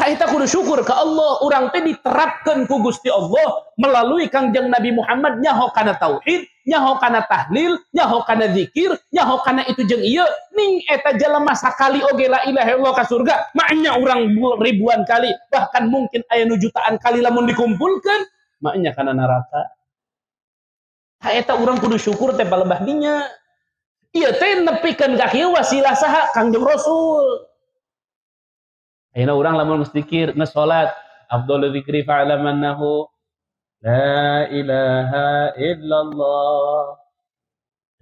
Kita kudu syukur ke Allah, orang teh diterapkan ku Gusti Allah melalui Kangjeng Nabi Muhammad nyaho kana tauhid, nyaho kana tahlil, nyaho kana zikir, nyaho kana itu jeung ieu ning eta jelema sakali oge la ilaha illallah ka surga, maknya urang ribuan kali, bahkan mungkin aya nu jutaan kali lamun dikumpulkan, maknya kana neraka. Ta eta urang kudu syukur teh palebah dinya. Ieu teh nepikeun ka kieu wasilah saha Kangjeng Rasul. Ayeuna urang lamun geus zikir, geus salat, afdhalul dzikri fa'lam annahu la ilaha illallah.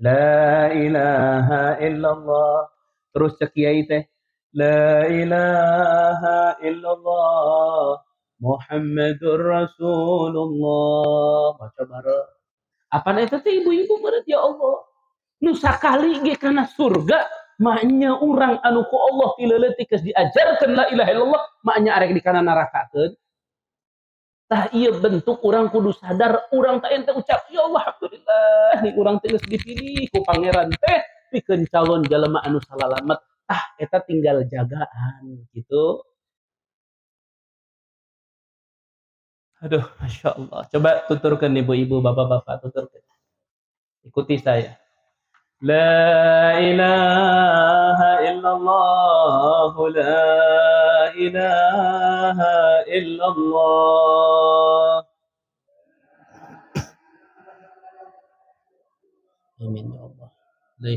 La ilaha illallah. Terus cek kiai teh, la ilaha illallah Muhammadur Rasulullah. Baca bareng. Apaan eta teh ibu-ibu meureun ya Allah. Nu sakali ge kana surga. Maknya orang anu ku Allah tileuleut geus diajarkeun la ilaha illallah, maknya arek di kana narakakeun. Tah ieu bentuk urang kudu sadar urang teh ente ucap ya Allah alhamdulillah nih urang teh geus dipilih ku pangeran teh pikeun calon jalema anu salalamet. Tah eta tinggal jagaan gitu. Aduh, Masya Allah. Coba tuturkan ibu-ibu, bapak-bapak, tuturkan. Ikuti saya. La ilaha illallah, la ilaha illallah. Amin ya Allah. La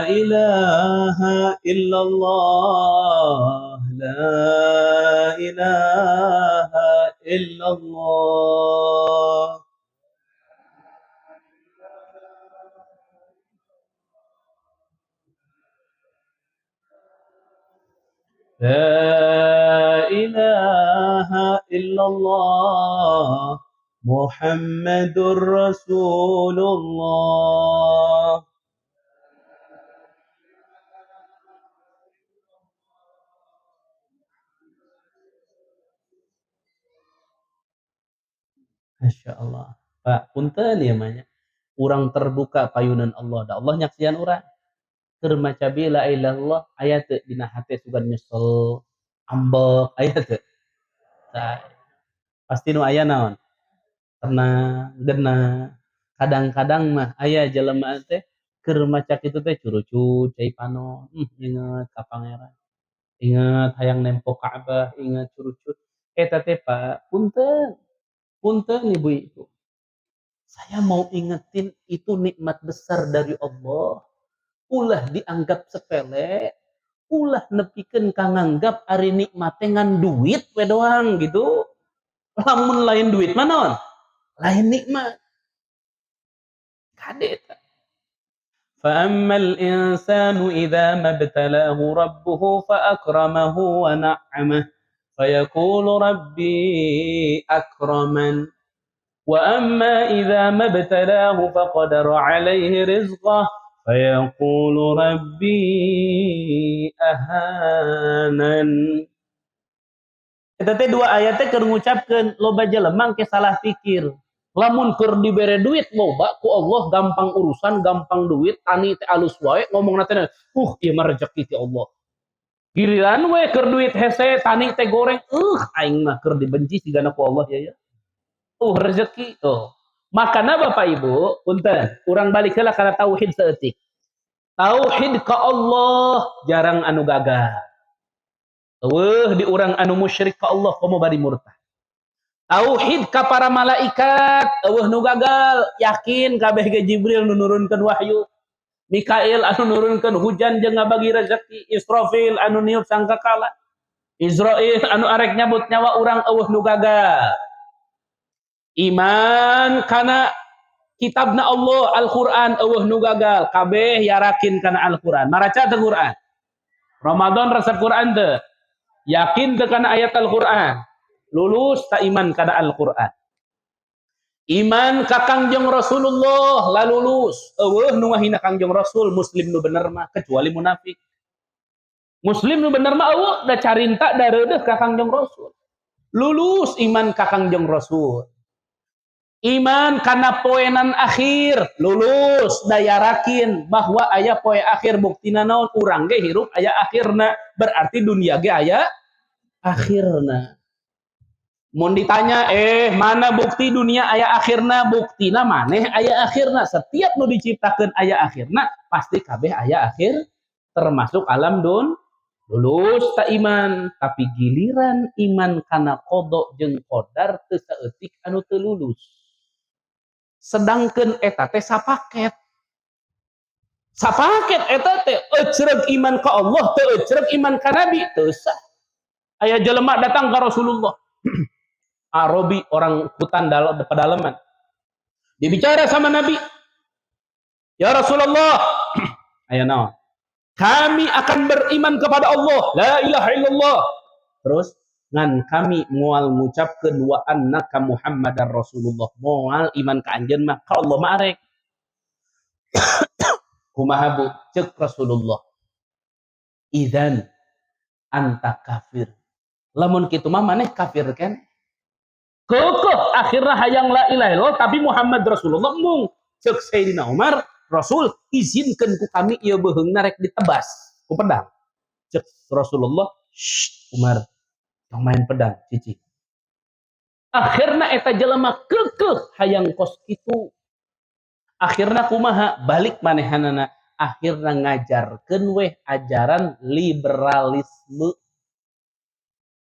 ilaha illallah, la ilaha illallah. La ilaha illallah Muhammadur Rasulullah. Masya Allah. Pak, punten ya manya. Urang terbuka payunan Allah. Da Allah nyaksian urang. Keur maca la ilaha illallah aya teu dina hate sugan nyesel, ambek aya teu? Pasti nu aya naon? Tenang, genah. Kadang-kadang mah aya jelema teh keur maca kitu teh curucut cai panon, inget ka pangeran. Ingat hayang nempo Ka'bah, ingat curucut. Eta teh Pak, punten, punten ibu-ibu. Saya mau ingetin itu nikmat besar dari Allah. Ulah dianggap sepele, ulah nepikeun kanganggap ari nikmate ngan duit we doang gitu. Lamun lain duit mah naon? Lain nikmat. Kade eta. فأما الإنسان إذا ما ابتلاه ربه فأكرمه ونعمه فيقول ربي أكرمن وأما إذا ما ابتلاه فقدر عليه رزقه فيقول ربي أهانن. Eta teh dua ayat teh keur ngucapkeun loba jelema ke salah pikir. Lamun keur dibere duit loba ku Allah gampang urusan, gampang duit, tani teh alus wae ngomongna teh ieu mah rezeki ti Allah. Giliran we keur duit hese, tani teh goreng, aing mah keur dibenci sigana ku Allah ya. Rezeki tuh. Makana Bapak Ibu, punten, urang balik heula kana tauhid saeutik. Tauhid ka Allah jarang anu gagal. Di urang anu musyrik ka Allah komo bari murtad. Tauhid ka para malaikat, nu gagal, yakin kabeh ge Jibril nu nurunkeun wahyu. Mikail anu nurunkeun hujan jeung ngabagi rezeki, Israfil anu niup sangkakala. Israil anu arek nyabut nyawa urang nu gagal. Iman kana kitabna Allah Al-Qur'an nu gagal, kabeh yarakin kana Al-Qur'an. Maraca teh Qur'an. Ramadan resep Qur'an teh. Yakin teh kana ayat Al-Qur'an. Lulus ta iman kana Al-Qur'an. Iman ka Kangjeng Rasulullah la lulus. Nu ngahina Kangjeng Rasul muslim nu bener mah kecuali munafik. Muslim nu bener mah da carinta da reudeuh ka Kangjeng Rasul. Lulus iman ka Kangjeng Rasul. Iman kana poenan akhir, lulus dayarakin bahwa aya poe akhir buktina naon urang ge hirup aya akhirna, berarti dunia ge aya akhirna. Mun ditanya mana bukti dunia aya akhirna, buktina maneh aya akhirna. Setiap nu diciptakeun aya akhirna, pasti kabeh aya akhir termasuk alam dun. Lulus ta iman, tapi giliran iman kana qada jeung qadar teu saeutik anu teu lulus. Sedangkan eta teh sapaket. Sapaket eta teh ecreg iman ka Allah teu ecreg iman ka Nabi teu sah. Aya jelema datang ka Rasulullah. Arabi orang hutan dalam pedalaman. Dia bicara sama Nabi. Ya Rasulullah, aya naon? Kami akan beriman kepada Allah, la ilaha illallah. Terus ngan kami moal ngucapkeun wa annaka Muhammadar Rasulullah. Moal iman ka anjeun mah ka Allah mah arek. Kumaha bu? Ceuk Rasulullah. Idzan anta kafir. Lamun kitu mah maneh kafir kan? Keukeut akhirna hayang la ilaha illallah tapi Muhammad Rasulullah mung. Ceuk Sayyidina Umar, Rasul izinkeun ku kami ieu beuheungna rek ditebas ku pedang. Ceuk Rasulullah, Umar yang main pedang cicik. Akhirna eta jelema keukeuh hayang kos kitu. Akhirna kumaha balik manehanana, akhirna ngajarkeun weh ajaran liberalisme.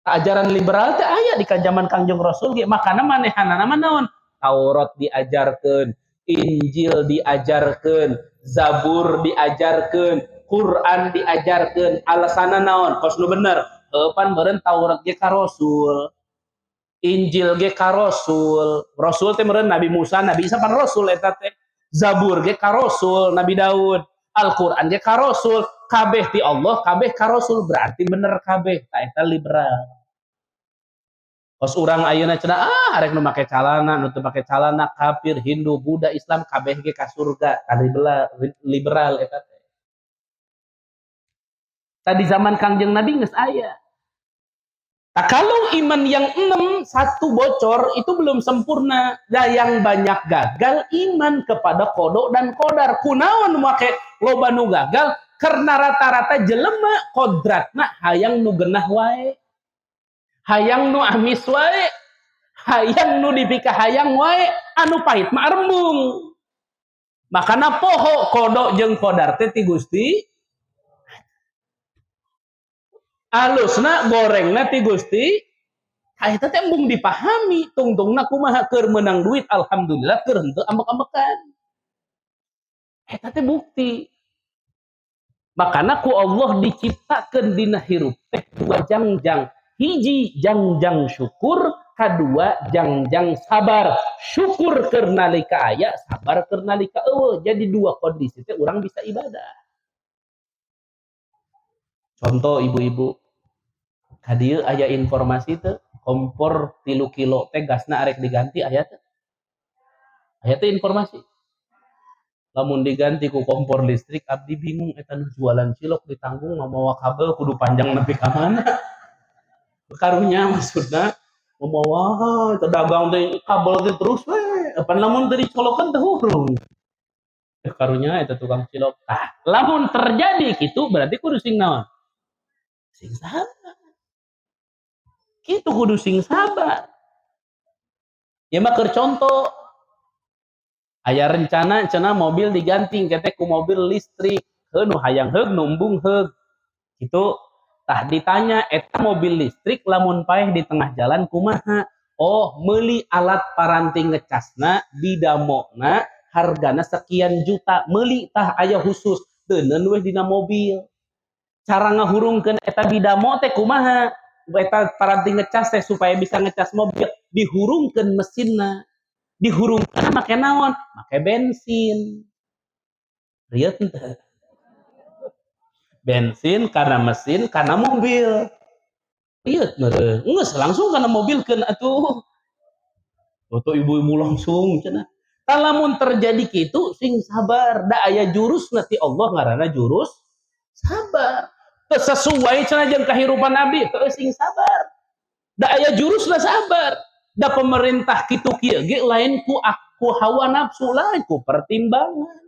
Ajaran liberal teh aya di zaman Kangjeng Rasul ge, makana manehanana mah naon? Taurat diajarkeun, Injil diajarkeun, Zabur diajarkeun, Quran diajarkeun. Alasana naon? Kos nu bener. Pan meureun Taurat ge ka Rasul. Injil ge ka Rasul. Rasul teh meureun Nabi Musa, Nabi Isa pan Rasul eta teh. Zabur ge ka Rasul, Nabi Daud. Al-Qur'an ge ka Rasul. Kabeh ti Allah, kabeh ka Rasul. Berarti bener kabeh. Ta eta liberal. Kos urang ayeuna cenah arek nu make calana, nu teu make calana kafir, Hindu, Buddha, Islam kabeh ge ka surga. Liberal eta teh. Tadi zaman Kangjeng Nabi geus aya. Nah, kalau iman yang 6 satu bocor itu belum sempurna. Nah, yang banyak gagal iman kepada qada dan qadar. Kunaon make loba nu gagal karena rata-rata jelema kodratna hayang nu geunah wae. Hayang nu amis wae. Hayang nu dipika hayang wae, anu pahit mah rembung. Makana poho qada jeung qadar teh ti Gusti. Alusna gorengna ti Gusti Eta teh embung dipahami, tungtungna kumaha keur menang duit alhamdulillah, keur henteu ambek-ambekan. Eta teh bukti. Makana ku Allah diciptakeun dina hirup teh dua jangjang. Hiji jangjang syukur, kadua jangjang sabar. Syukur keur nalika aya, sabar keur nalika eueuh. Jadi dua kondisi teh urang bisa ibadah. Contoh ibu-ibu, kadieu aya informasi teh kompor 3 kilo teh gasna arek diganti aya teh. Aya teh informasi. Lamun diganti ku kompor listrik abdi bingung eta nu jualan cilok ditanggung mamawa kabel kudu panjang nepi ka mana. Karunya maksudna mamawa dagang teh kabel teh terus we pan lamun teu dicolokan teh hurung. Karunya eta tukang cilok. Ah, lamun terjadi kitu berarti kudu sing naon? Sing sabar. Kitu kudu sing sabar. Ya mah keur contoh aya rencana cenah mobil diganti ketek ku mobil listrik. Heuh nu hayang heug numbung heug. Itu tah ditanya eta mobil listrik lamun paeh di tengah jalan kumaha? Oh, meuli alat paranting ngecasna di damona hargana sekian juta. Meuli tah aya khusus teuneun weh dina mobil. Cara ngahurungkeun eta bidamo teh kumaha? Eta paranting ngecas teh supaya bisa ngecas mobil dihurungkeun mesinna. Dihurungkeun make naon? Make bensin. Rieu teh. Bensin karena mesin karena mobil. Iya meureun. Geus langsung kana mobilkeun atuh. Foto ibu-ibu langsung cenah. Lamun terjadi kitu sing sabar, da aya jurusna ti Allah ngaranna jurus sabar. Teu sesuai cenah jeung kahirupan Nabi, teu sing sabar. Da aya jurusna sabar. Da pemerintah kitu kieu ge lain ku hawa nafsu, lain ku pertimbangan.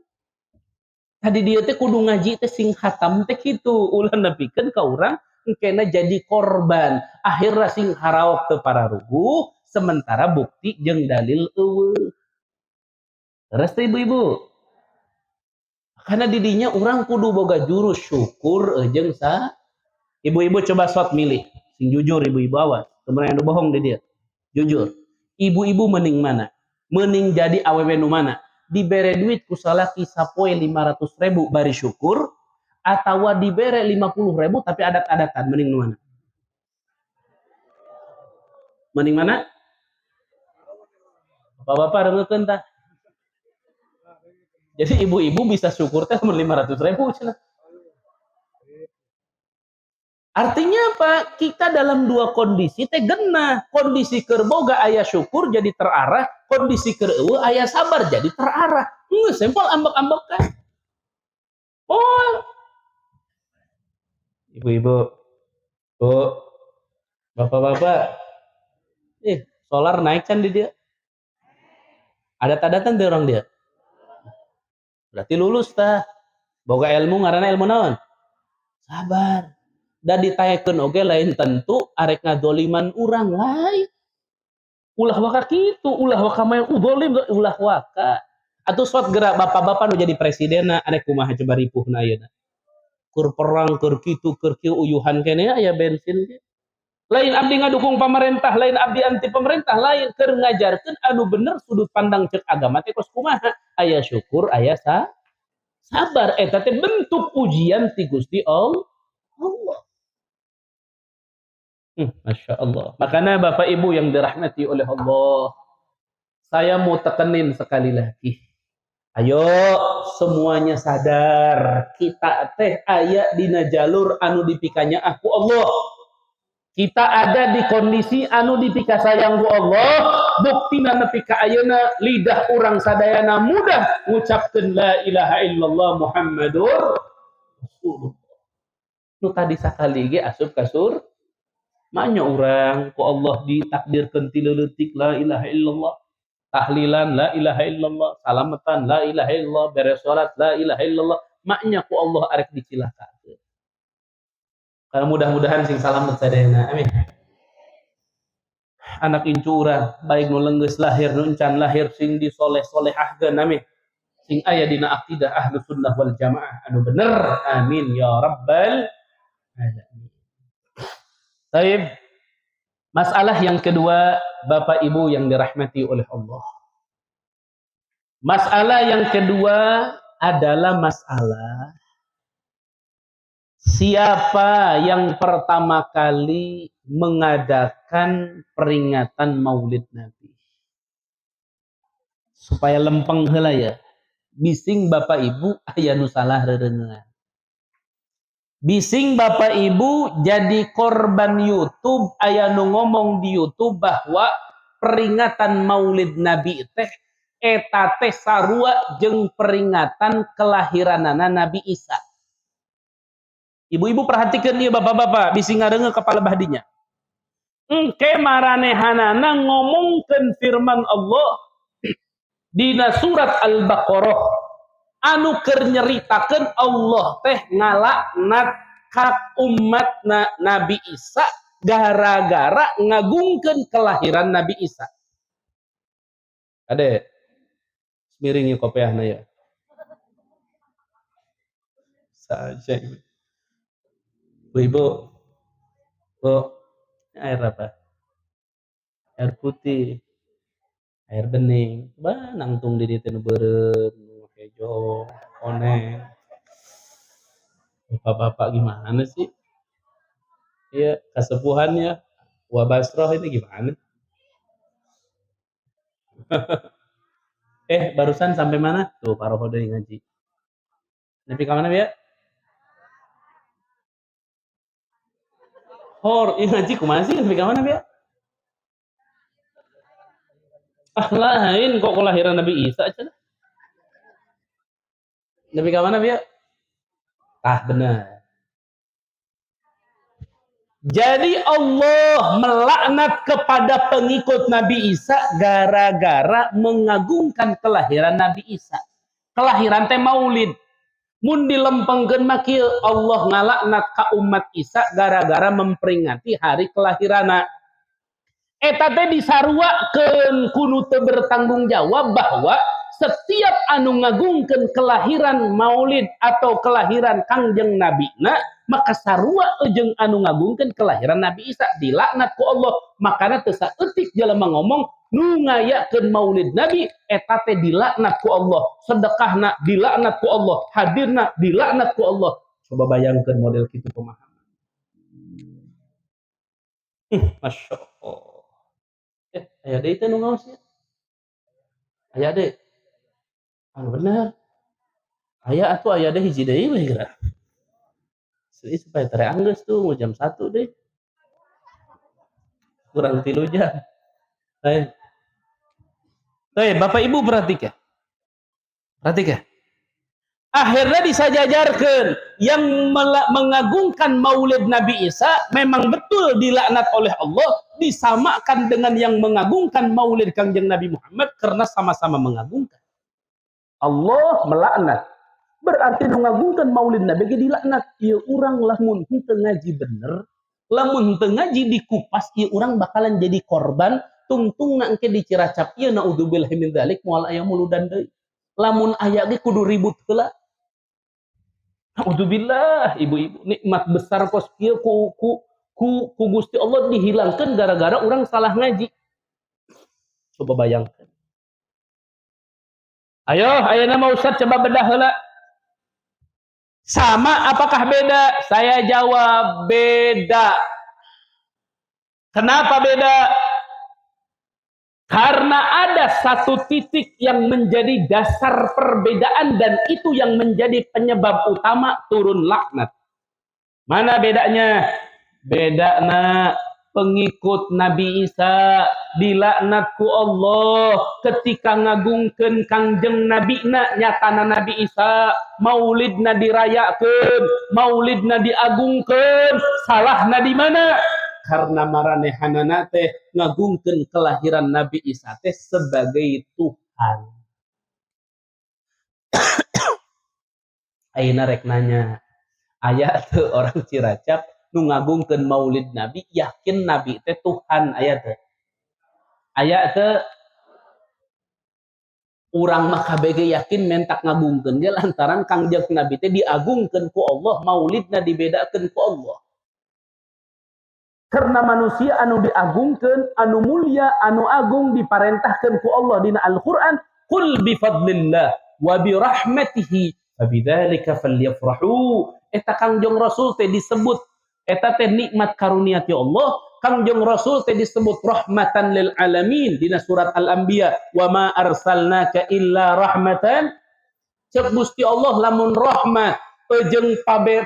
Tadi dia teh kudu ngaji teh sing khatam teh kitu, ulah nepikeun ka urang engkena jadi korban. Akhirna sing haraok teu pararuguh, sementara bukti jeung dalil eueuh. Terus ibu-ibu. Karena didinya urang kudu boga jurus syukur jeung sa. Ibu-ibu coba shot milih, sing jujur ibu-ibu awas, temen anu bohong di dia. Jujur. Ibu-ibu mending mana? Mending jadi awewe nu mana? Dibere duit ku salaki sapoe 500.000 bari syukur atawa dibere 50.000 tapi adat-adatan mending nu mana? Mending mana? Bapak-bapak rengekeun tah. Jadi ibu-ibu bisa syukur teh 500.000 cenah. Artinya apa? Kita dalam dua kondisi teh genah. Kondisi keur boga aya syukur jadi terarah, kondisi keur eueuh aya sabar jadi terarah. Geus sempol ambek-ambekan. Oh. Ibu-ibu, Bu, Bapak-bapak. Solar naik kan di dia? Adat-adatan teh orang dia. Berarti lulus tah. Boga ilmu ngaranna ilmu naon? Sabar. Da ditayakeun oge lain tentu arek ngadoliman urang lain. Ulah waka kitu, ulah waka main dolim, ulah waka. Atuh sok gerak bapak-bapak nu jadi presidenna arek kumaha coba ripuhna ayeuna. Keur perang, keur kitu, keur kieu uyuhan keneh aya bensin ge. Lain abdi ngadukung pemerintah, lain abdi anti pemerintah, lain keur ngajarkeun anu bener sudut pandang ceuk agama teh kos kumaha? Aya syukur, aya sabar. Eta teh bentuk ujian ti Gusti Allah. Masya Allah. Makanya Bapak Ibu yang dirahmati oleh Allah, saya mau tekenin sekali lagi. Ayo semuanya sadar, kita teh aya dina jalur anu dipikanya aku Allah. Kita ada di kondisi anu dipika sayang ku Allah, buktina nepi ka ayeuna lidah urang sadayana mudah ngucapkeun la ilaha illallah Muhammadur Rasulullah. Nu tadi sakali ge asup ka surga. Manya orang ku Allah ditakdirkan ti leutik la ilaha illallah, tahlilan la ilaha illallah, salamatan la ilaha illallah, beres salat la ilaha illallah, maknya ku Allah arek dicilakakeun. Karena mudah-mudahan sing salamet sadayana. Amin. Anak incu urang baik nu leunggeus lahir nu encan lahir sing disoleh-solehahkeun amin. Sing aya dina aqidah Ahlus Sunnah wal Jamaah anu bener. Amin ya rabbal alamin. Baik. Masalah yang kedua, Bapak Ibu yang dirahmati oleh Allah. Masalah yang kedua adalah masalah siapa yang pertama kali mengadakan peringatan Maulid Nabi. Supaya lempeng heula ya. Bising Bapak Ibu aya nu salah rerengan. Bising Bapak Ibu jadi korban YouTube, aya nu ngomong di YouTube bahwa peringatan Maulid Nabi teh eta teh sarua jeung peringatan kelahiranana Nabi Isa. Ibu-ibu perhatikan ieu bapak-bapak, bisi ngareungeun kepala bahdinya. Engke maranehanana ngomongkeun firman Allah dina surat Al-Baqarah anu keur nyeritakeun Allah teh ngalaknat ka umat Nabi Isa gara-gara ngagungkeun kelahiran Nabi Isa. Ade, miring ieu kopiahna ya. Saja. Ibu, Bu, air apa? Air putih, air bening. Bah, nangtung di dieu nu beureum, hejo, koneng. Bapak-bapak gimana sih? Iya, kesepuhannya. Wabasroh ini gimana? Barusan sampai mana? Tuh, Pak Roho dari ngaji. Nabi ke mana, ya? Ini ngaji kumaha sih? Nabi ke mana, ya? Lain kok kelahiran Nabi Isa aja. Nabi ke mana, ya? Benar. Jadi Allah melaknat kepada pengikut Nabi Isa gara-gara mengagungkan kelahiran Nabi Isa. Kelahiran teh Maulid. Mun dilempengkeun mah kieu Allah ngalaknat ka umat Isa gara-gara memperingati hari kelahiranna. Eta teh disaruakeun kudu teu bertanggung jawab bahwa setiap anu ngagungkeun kelahiran Maulid atau kelahiran Kangjeng Nabina, maka sarua jeung anu ngagungkeun kelahiran Nabi Isa dilaknat ku Allah. Makana teu saeutik jelema ngomong nu ngayakeun Maulid Nabi eta teh dilaknat ku Allah, sedekahna dilaknat ku Allah, hadirna dilaknat ku Allah. Coba bayangkeun model kitu pemahaman. Masya Allah. Aya deui teh nu ngaos ya. Aya deui. Anu bener. Aya atuh aya deui hiji deui we geura. Supaya tereanggeus tuh mau jam 1 deh. Kurang 3 jam. Bapak Ibu perhatikan. Akhirnya disajajarkan yang mengagungkan Maulid Nabi Isa memang betul dilaknat oleh Allah, disamakan dengan yang mengagungkan Maulid Kangjeng Nabi Muhammad karena sama-sama mengagungkan. Allah melaknat. Berarti mengagungkan Maulid Nabi ge dilaknat. Ieu urang lamun henteu ngaji bener, lamun henteu ngaji dikupas, ieu urang bakalan jadi korban tungtungna engke diciracap ieu naudzubillahi min dzalik moal aya muludan deui. Lamun aya ge kudu ribut heula. Naudzubillah, ibu-ibu, nikmat besar kos kieu ku Gusti Allah dihilangkeun gara-gara urang salah ngaji. Coba bayangkan. Ayo, ayeuna mah Ustaz coba bedah heula. Sama apakah beda? Saya jawab beda. Kenapa beda? Karena ada satu titik yang menjadi dasar perbedaan dan itu yang menjadi penyebab utama turun laknat. Mana bedanya? Bedana pengikut Nabi Isa dilaknat ku Allah ketika ngagungkeun Kangjeng Nabina nyatana Nabi Isa, maulidna dirayakeun, maulidna diagungkeun. Salahna di mana? Karena maranehanana teh ngagungkeun kelahiran Nabi Isa teh sebagai Tuhan. Ayeuna rek nanya, aya teu orang Ciracap nu ngagungkeun Maulid Nabi yakin Nabi teh Tuhan, aya teu? Aya teu? Urang mah kabeh yakin mentak ngagungkeun ge lantaran Kangjeng Nabi teh diagungkeun ku Allah, maulidna dibedakeun ku Allah. Karena manusia anu diagungkeun, anu mulia, anu agung diparentahkeun ku Allah dina Al-Qur'an, qul bi fadlillah wa bi rahmatihi fabidzalika falyafrahu. Eta Kangjeng Rasul teh disebut eta teh nikmat karunia ti Allah. Kangjeng Rasul teh disebut rahmatan lil alamin dina surat Al-Anbiya, wa ma arsalnaka illa rahmatan. Cek Gusti Allah lamun rahmat jeung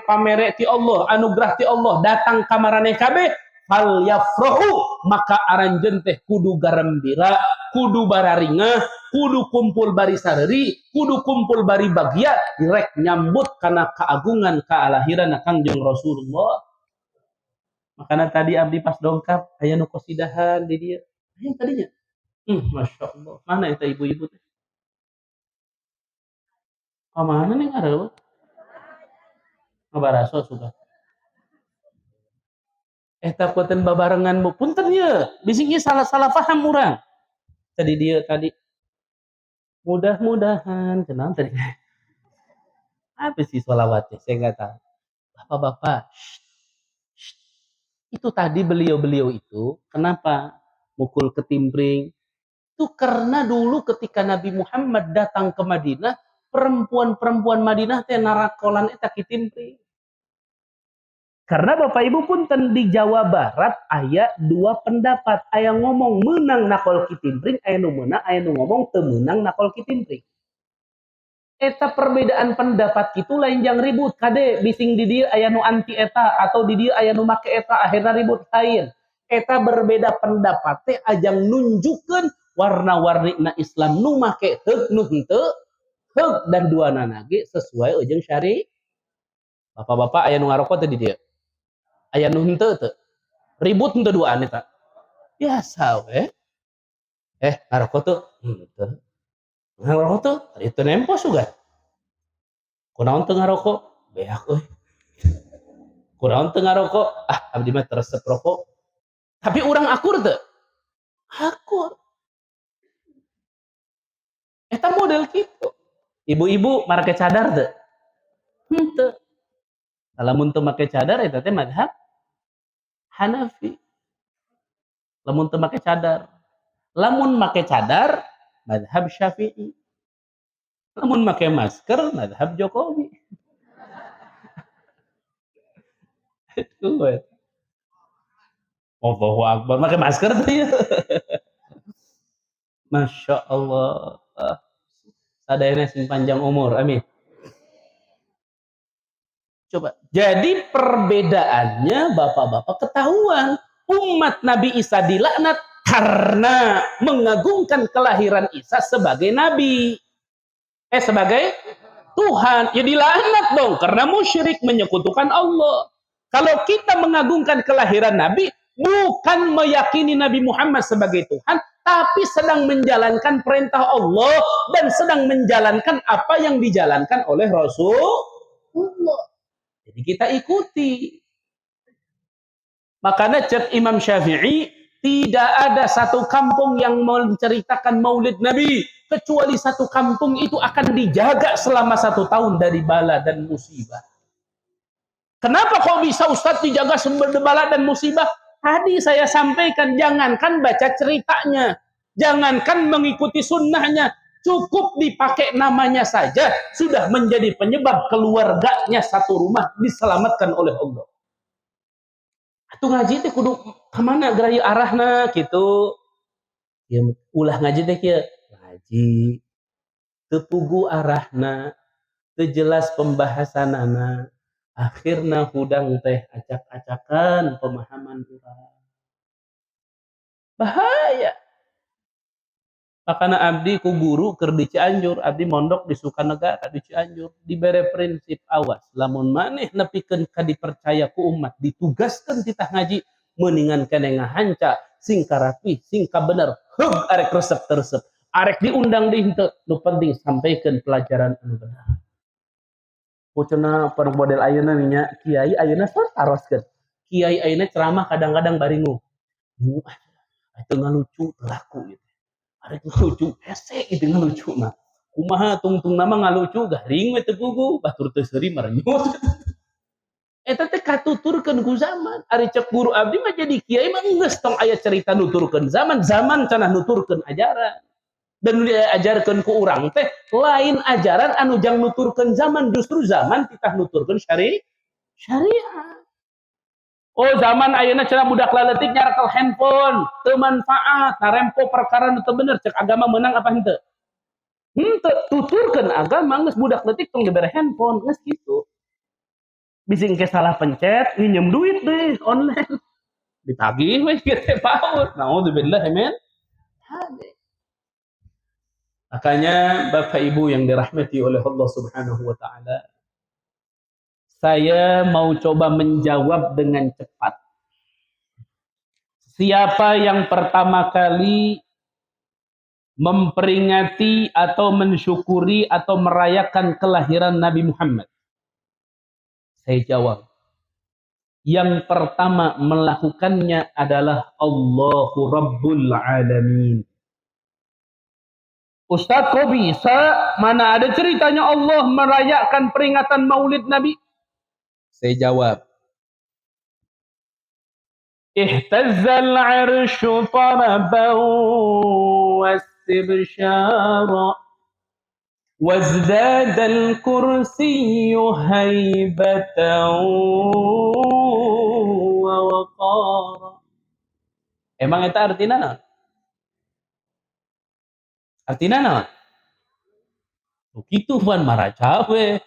pamere ti Allah, anugerah ti Allah datang ka maraneh kabeh, fal yafrahu, maka aranjeun teh kudu garembira, kudu bararingah, kudu kumpul bari sareri, kudu kumpul bari bahagia rek nyambut kana keagungan kaalahiran Kangjeng Rasulullah. Makanya tadi abdi pas dongkap aya nu qasidahan di dieu. Aya tadinya. Masya Allah. Mana eta ibu-ibu teh? Oh, mana nih ngareul? Ngabaraso sudah. Eta punten babarengan bu, punten ye, bisingnya salah paham urang. Tadi dia tadi, mudah-mudahan, kenal tadi. Apa sih sholawatnya? Saya nggak tahu. Bapak-bapak, itu tadi beliau-beliau itu, kenapa mukul ketimpring? Itu karena dulu ketika Nabi Muhammad datang ke Madinah, perempuan-perempuan Madinah teh narakolan eta kitimpring. Karena Bapak Ibu pun di Jawa Barat aya dua pendapat, aya ngomong menang nakol kitimpring, aya nu meunang, aya nu ngomong teu meunang nakol kitimpring. Eta perbedaan pendapat kitu lain jang ribut kade bising di dieu aya nu anti eta atau di dieu aya nu make eta akhirna ribut lain. Eta berbeda pendapat teh ajang nunjukkeun warna-warnina Islam nu make heug nu henteu heug dan duana nage sesuai jeung syari. Bapak-bapak aya nu ngarokok teh di dieu. Aya nu henteu teu? Ribut henteu duaan eta. Biasa we. Ngarokok tuh henteu. Ngarokok tuh itu nempo sugan. Kunaon teu ngarokok? Beak euy. Kunaon teu ngarokok? Abdi mah teresep rokok. Tapi urang akur teu? Akur. Eta model kitu. Ibu-ibu make cadar teu? Henteu. Lamun teu make cadar eta teh madhab Hanafi. Lamun teu make cadar. Lamun make cadar madhab Syafi'i. Lamun make masker madhab Jokowi. Allahu Akbar, make masker tuh ya. Masya Allah. Sadayana sing panjang umur, amin. Coba. Jadi perbedaannya bapak-bapak ketahuan. Umat Nabi Isa dilaknat karena mengagungkan kelahiran Isa sebagai Nabi. Sebagai Tuhan. Ya dilaknat dong. Karena musyrik menyekutukan Allah. Kalau kita mengagungkan kelahiran Nabi, bukan meyakini Nabi Muhammad sebagai Tuhan, tapi sedang menjalankan perintah Allah dan sedang menjalankan apa yang dijalankan oleh Rasulullah. Jadi kita ikuti. Makanya cek Imam Syafi'i, tidak ada satu kampung yang menceritakan maulid Nabi, kecuali satu kampung itu akan dijaga selama 1 tahun dari bala dan musibah. Kenapa kok bisa Ustadz dijaga sumber bala dan musibah? Tadi saya sampaikan, jangankan baca ceritanya, jangankan mengikuti sunnahnya, cukup dipakai namanya saja sudah menjadi penyebab keluarganya satu rumah diselamatkan oleh Allah. Atuh ngaji teh kudu kemana gerai arahna gitu. Ya ulah ngaji teh kieu. Ngaji teu pugu arahna, teu jelas pembahasanana. Akhirna hudang teh acak-acakan pemahaman urang. Bahaya. Makanya abdi ku guru keur di Cianjur, abdi mondok di Sukanegara di Cianjur, dibere prinsip awas lamun maneh nepikeun ka dipercaya ku umat, ditugaskeun titah ngaji, meuningan keneh ngahanca sing karapi sing kabener heug arek resep-resep, arek diundang di henteu, nu penting sampaikeun pelajaran anu benar. Pucuna pada model ayeuna nya kiai ayeuna taroskeun. Kiai ayeuna ceramah kadang-kadang baringu. Itu ngalucu laku gitu. Arek ngalucu hese gitu ngalucu mah. Kumaha tungtung nama ngalucu garing we teu pugu, batur teu seuri marenyut. Eta teh katuturkeun ku zaman. Ari cek guru abdi mah jadi kiai mah geus tong aya cerita nuturkeun zaman, zaman cenah nuturkeun ajaran. Dan diajarkeun ku urang teh lain ajaran anu jang nuturkeun zaman, justru zaman titah nuturkeun syariat. Oh zaman ayeuna cenah budak laletik nyarakel handphone, teu manfaat, narempo perkara nu teu bener, cek agama menang apa henteu? Henteu, tuturkeun agama geus budak leutik tong dibere handphone, geus kitu. Bisi engke salah pencet, nginjem duit deh online. Ditagih we kieu teh paur. Naudzubillah men. Makanya Bapak Ibu yang dirahmati oleh Allah Subhanahu wa taala, saya mau coba menjawab dengan cepat. Siapa yang pertama kali memperingati atau mensyukuri atau merayakan kelahiran Nabi Muhammad? Saya jawab, yang pertama melakukannya adalah Allahu Rabbul Alamin. Ustaz, kok bisa? Mana ada ceritanya Allah merayakan peringatan Maulid Nabi? Saya jawab, ihtazzal 'arsyu taraban wastibsyara wazdadal kursiyyu haibatan wa waqara. Emang eta artina naon? Artina naon? Kitu pan maraca we.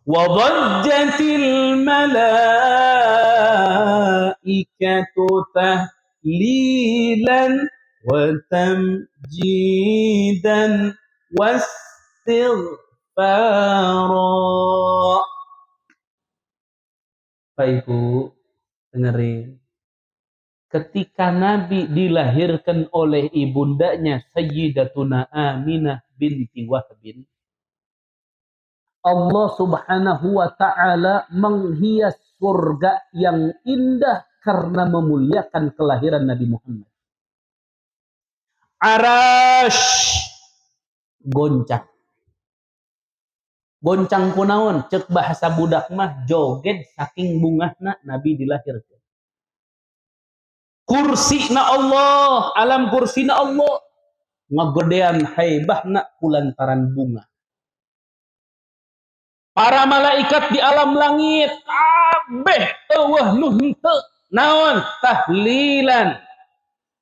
Wa dhajjatil malaikatu tahlilan wa tamjidan wastighfara. Bapak Ibu, dengerin. Ketika Nabi dilahirkan oleh ibundanya Sayyidatuna Aminah binti Wahbin, Allah Subhanahu wa taala menghias surga yang indah karena memuliakan kelahiran Nabi Muhammad. Arash goncang. Goncang kunaon? Cek bahasa budak mah joget saking bungahna Nabi dilahirkan. Kursina Allah, alam kursina Allah ngagedean haibahna kulantaran bunga. Para malaikat di alam langit kabeh eueuh nu henteu naon? Tahlilan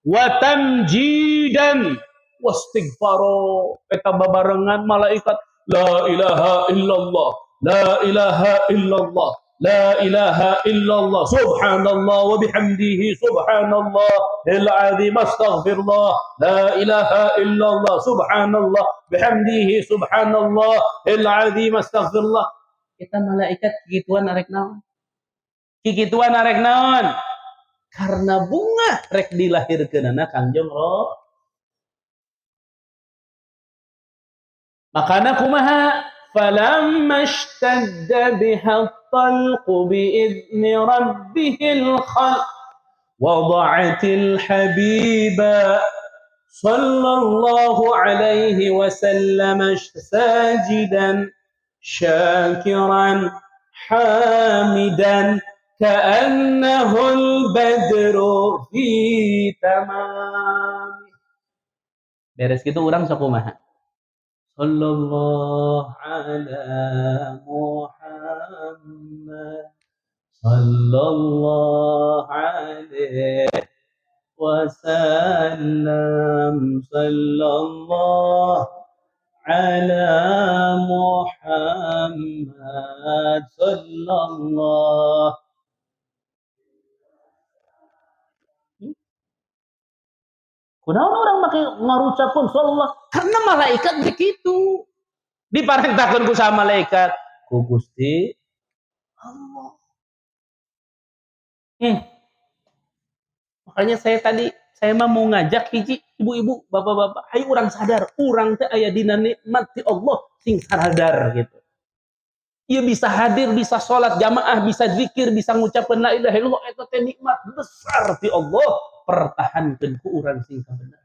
wa tamjidan wastighfaro. Eta babarengan malaikat la ilaha illallah, la ilaha illallah, la ilaha illallah, subhanallah wa bihamdihi subhanallahil azim, astaghfirullah, la ilaha illallah, subhanallah bihamdihi subhanallahil azim, astaghfirullah. Kita malaikat kikituan arek naon? Kikituan arek naon? Karena bunga rek dilahirkeunana Kangjeng Rasul. Makana kumaha? Falamma ishtadda biha at-talqu bi'izni rabbihil khalq wada'atil habiba sallallahu alaihi wasallam sajidan syakiran hamidan ka'annahul badru fi tamam. Beres gitu urang sok kumaha? Sallallahu ala Muhammad sallallahu alaihi wasallam sallallahu ala Muhammad sallallahu. Kunaon orang make ngarucapkeun sallallahu? Karena malaikat begitu. Diparentahkeun ku sa malaikat, ku Gusti Allah. Makanya saya mah mau ngajak hiji ibu-ibu, bapak-bapak, ayo urang sadar, urang teh aya dina nikmat ti Allah sing sadar gitu. Ieu bisa hadir, bisa salat jamaah, bisa zikir, bisa ngucapkeun la ilaha illallah, eta teh nikmat besar ti Allah. Pertahankeun ku urang sing bener.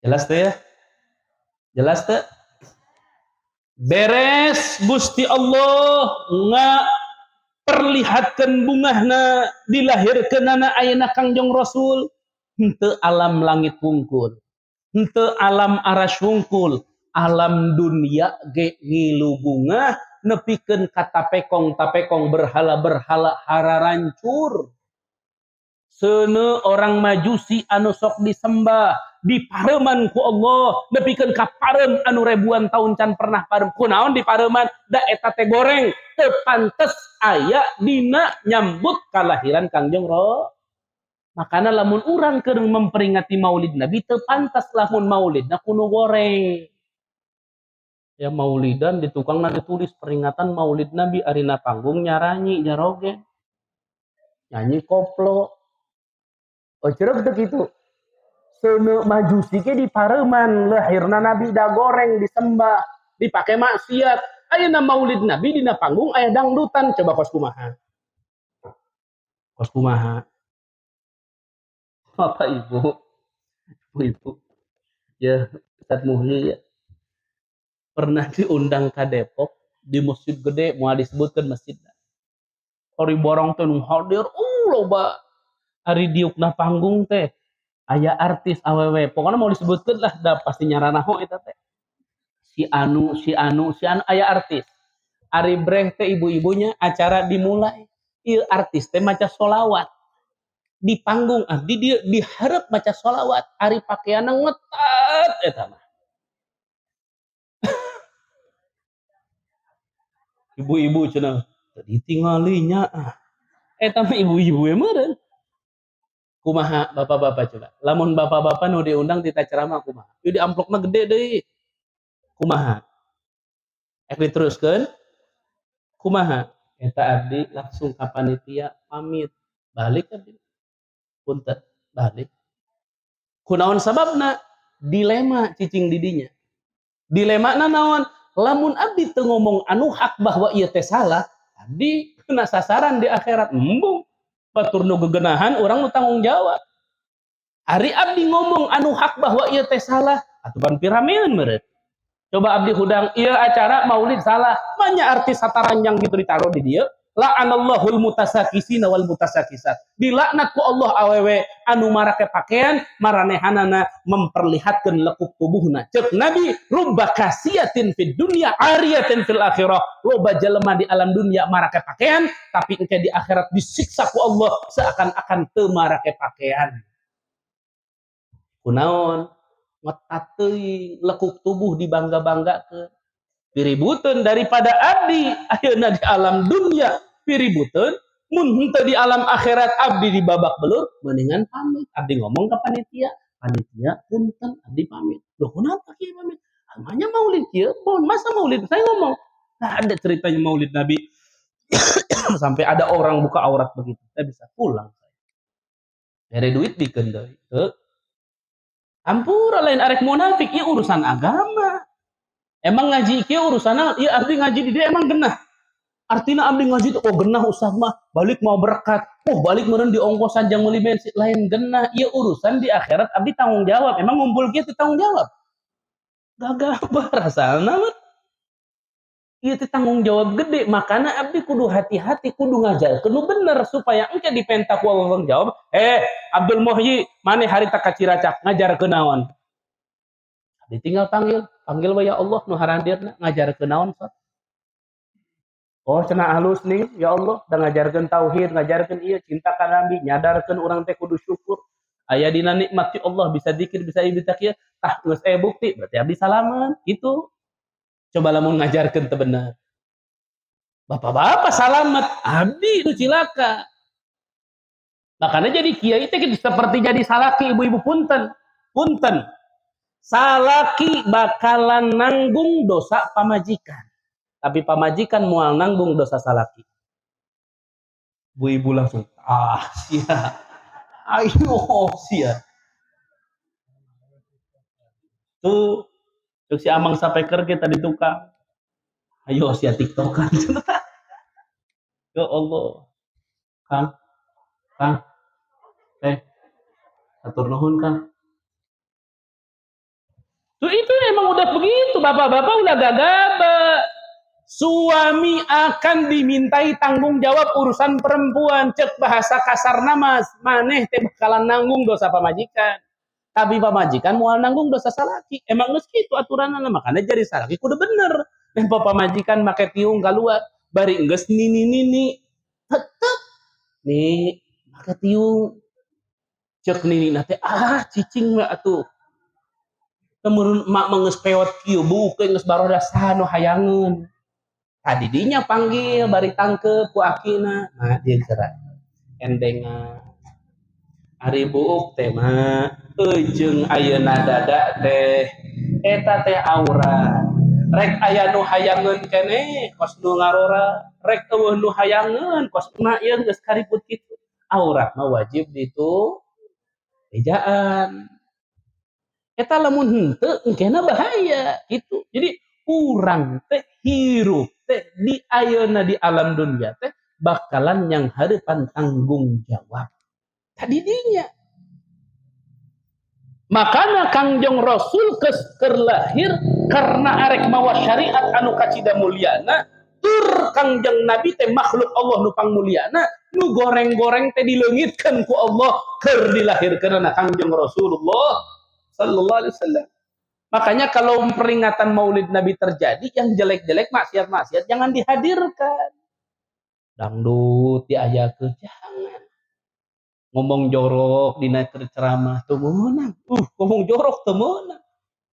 Jelas teh ya? Jelas teh? beres Gusti Allah nga perlihatkan bungahna dilahirkan anak ayana Kangjeng Rasul henteu alam langit wungkul henteu alam aras wungkul alam dunia ge ngilu bunga nepikeun ka tapekong berhala-berhala hararancur seuneu orang majusi anu sok disembah dipareman ku Allah nepikeun ka parem anu ribuan tahun can pernah parem kunaon dipareman da eta teh goreng teu pantes aya dina nyambut kalahiran Kangjeng Rasul. Makana lamun urang keur memperingati Maulid Nabi teu pantas lamun maulidna kudu goreng. Ya maulidan di tukangna ditulis peringatan Maulid Nabi arina panggung nyaranyi nyaroge. Nyanyi koplo. Oh cereuh teu kitu. Seuneu majusi ge dipareman lahirna Nabi da goreng disembah, dipake maksiat. Ayeuna Maulid Nabi dina panggung aya dangdutan coba kos kumaha. Kos kumaha. Bapak Ibu, Ibu, ya Ustaz Muhyi ya, pernah diundang ke Depok di masjid gede, mau disebutkan masjid. Hari borong teh nu hadir, loba. Hari diukna panggung teh, aya artis awewe, pokoknya mau disebutkan lah, dah pasti nyaranaho eta teh. Si anu, aya artis. Ari breh teh ibu-ibunya acara dimulai, ieu artis teh maca sholawat. Di panggung abdi dia diharap maca sholawat ari pakaianna ngetat eta mah ibu-ibu cenah ditinggalinya eta mah ibu-ibu meureun kumaha bapak-bapak coba lamun bapak-bapak nu diundang di ceramah kumaha ieu di amplopna gede deui kumaha ek diteruskeun kumaha eta abdi langsung ka panitia pamit balik abdi punten balik kunaon sababna dilema cicing didinya dilema na naon lamun abdi teu ngomong anu hak bahwa ieu teh salah abdi kena sasaran di akhirat embung batur nu gegenahan urang nu tanggung jawab ari abdi ngomong anu hak bahwa ieu teh salah atuban pirameun meureun coba abdi hudang ieu acara maulid salah banyak artis sataranjang gitu ditaruh di dieu la'anallahul mutasakisina wal mutasakisat dilaknat ku Allah awewe anu marake pakaian maranehanana memperlihatkan lekuk tubuhna cek Nabi rubba kasiyatin fid dunya ariyatin fil akhirah loba jelema di alam dunia marake pakaian tapi engke di akhirat disiksa ku Allah seakan-akan teu marake pakaian kunaon ngetat teuing lekuk tubuh dibangga-banggakeun piributeun daripada abdi ayeuna di alam dunia piributeun mun henteu di alam akhirat abdi di babak belur mendingan pamit abdi ngomong ke panitia punten abdi pamit loh kenapa kieu pamit namanya maulid kieu masa maulid saya ngomong nah ada ceritanya maulid Nabi sampai ada orang buka aurat begitu saya bisa pulang dari duit dikeun deui ampura lain arek munafik ieu urusan agama emang ngaji kieu urusana ieu arti ngaji di dia emang genah artina abdi ngaji tuh oh genah ustaz mah balik mau berkat balik meureun di ongkosan jang meuli bensin lain genah ieu urusan di akhirat abdi tanggung jawab emang ngumpul kieu tanggung jawab gagah rasana mah ieu teh tanggung jawab gede makana abdi kudu hati-hati kudu ngajarkeun nu bener supaya engke dipenta ku Allah jawab Abdul Muhyi maneh harita ka Ciracap ngajarkeun naon ditinggal panggil we ya Allah nu harandirna ngajarkeun naon sok oh cenah halus nih ya Allah da ngajarkeun tauhid ngajarkeun ieu cinta ka nabi nyadarkeun urang teh kudu syukur aya dina nikmat ti Allah bisa zikir bisa ibadah kieu tah geus bukti berarti abdi salaman gitu coba lamun ngajarkeun teu bener bapak-bapak salamet abdi nu cilaka makanya jadi kiai teh seperti jadi salaki ibu-ibu punten salaki bakalan nanggung dosa pamajikan tapi pamajikan mual nanggung dosa salaki ibu-ibu langsung sia ayo sia tuh si amang sapeker kita di tukang ayo sia tiktokan ya Allah Kang atur nuhun Kang tuh itu emang udah begitu itu bapak-bapak ulah gagaba. Suami akan dimintai tanggung jawab urusan perempuan. Cek bahasa kasar nama maneh teh bakalan nanggung dosa pamajikan. Tapi pamajikan moal nanggung dosa salaki. Emang geus kitu aturanna, makanya jadi salaki kudu bener. Dan pamajikan make tiung keluar, bari geus nini tetep nih make tiung. Cek nini teh cicing mah atuh. Kemudian mak mengeus pewot kieu buke geus baroda saha nu hayangeun. Tadi dinya panggil bari tangkep ku akina, nah dia gerak endengan. Ari buuk teh mah jeung ayeuna dada teh eta teh aura. Rek aya nu hayangeun keneh kos nu ngarora, rek eueuh nu hayangeun kos na ieu geus karibut kitu. Aurat mah wajib ditu ejaan. Eta lamun henteu engkena bahaya gitu. Jadi urang teh hirup teh di ayeuna di alam dunia teh bakalan yang hareupan tanggung jawab. Tadi dinya. Makanya Kangjeng Rasul keur lahir karena arek mawa syariat anu kacida mulyana, tur Kangjeng Nabi teh makhluk Allah nu pangmulyana, nu goreng-goreng teh dileungitkeun ku Allah keur dilahirkeunna Kangjeng Rasulullah sallallahu alaihi wasallam. Makanya kalau peringatan Maulid Nabi terjadi, yang jelek-jelek maksiat-maksiat jangan dihadirkan. Dangdut diayakeun jangan. Ngomong jorok dina ceramah teu meunang. Ngomong jorok teu meunang.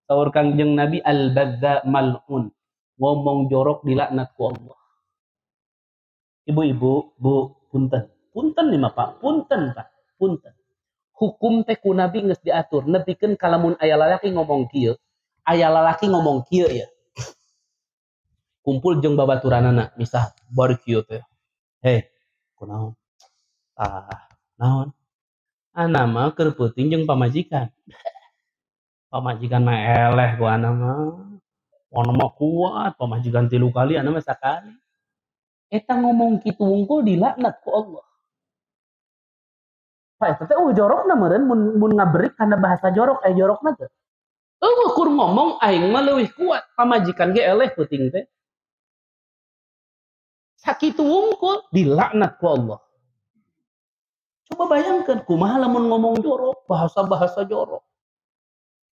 Saur Kangjeng Nabi al-badza mal'un. Ngomong jorok dilaknat ku Allah. Ibu-ibu, Bu, punten. Punten nih Pak, punten Pak, punten. Hukum teh ku Nabi geus diatur, nepikeun kalamun aya lalaki ngomong kieu, aya lalaki ngomong kieu ya. Kumpul jeung babaturanana, misah bari kieu teh. Heh, kunaon? Naon? Ana mah keur peuting jeung pamajikan. Pamajikan mah eleh ku ana mah. Ana mah kuat, pamajikan 3 kali, ana mah sakali. Eta ngomong kitu wungkul dilaknat ku Allah. Pak eta teh jorokna meureun mun ngaberik kana bahasa jorok jorokna teh. Eueuh kur ngomong aing mah leuwih kuat, pamajikan ge eleh peuting teh. Sakitu wungkul dilaknat ku Allah. Coba bayangkan kumaha lamun ngomong jorok, bahasa-bahasa jorok.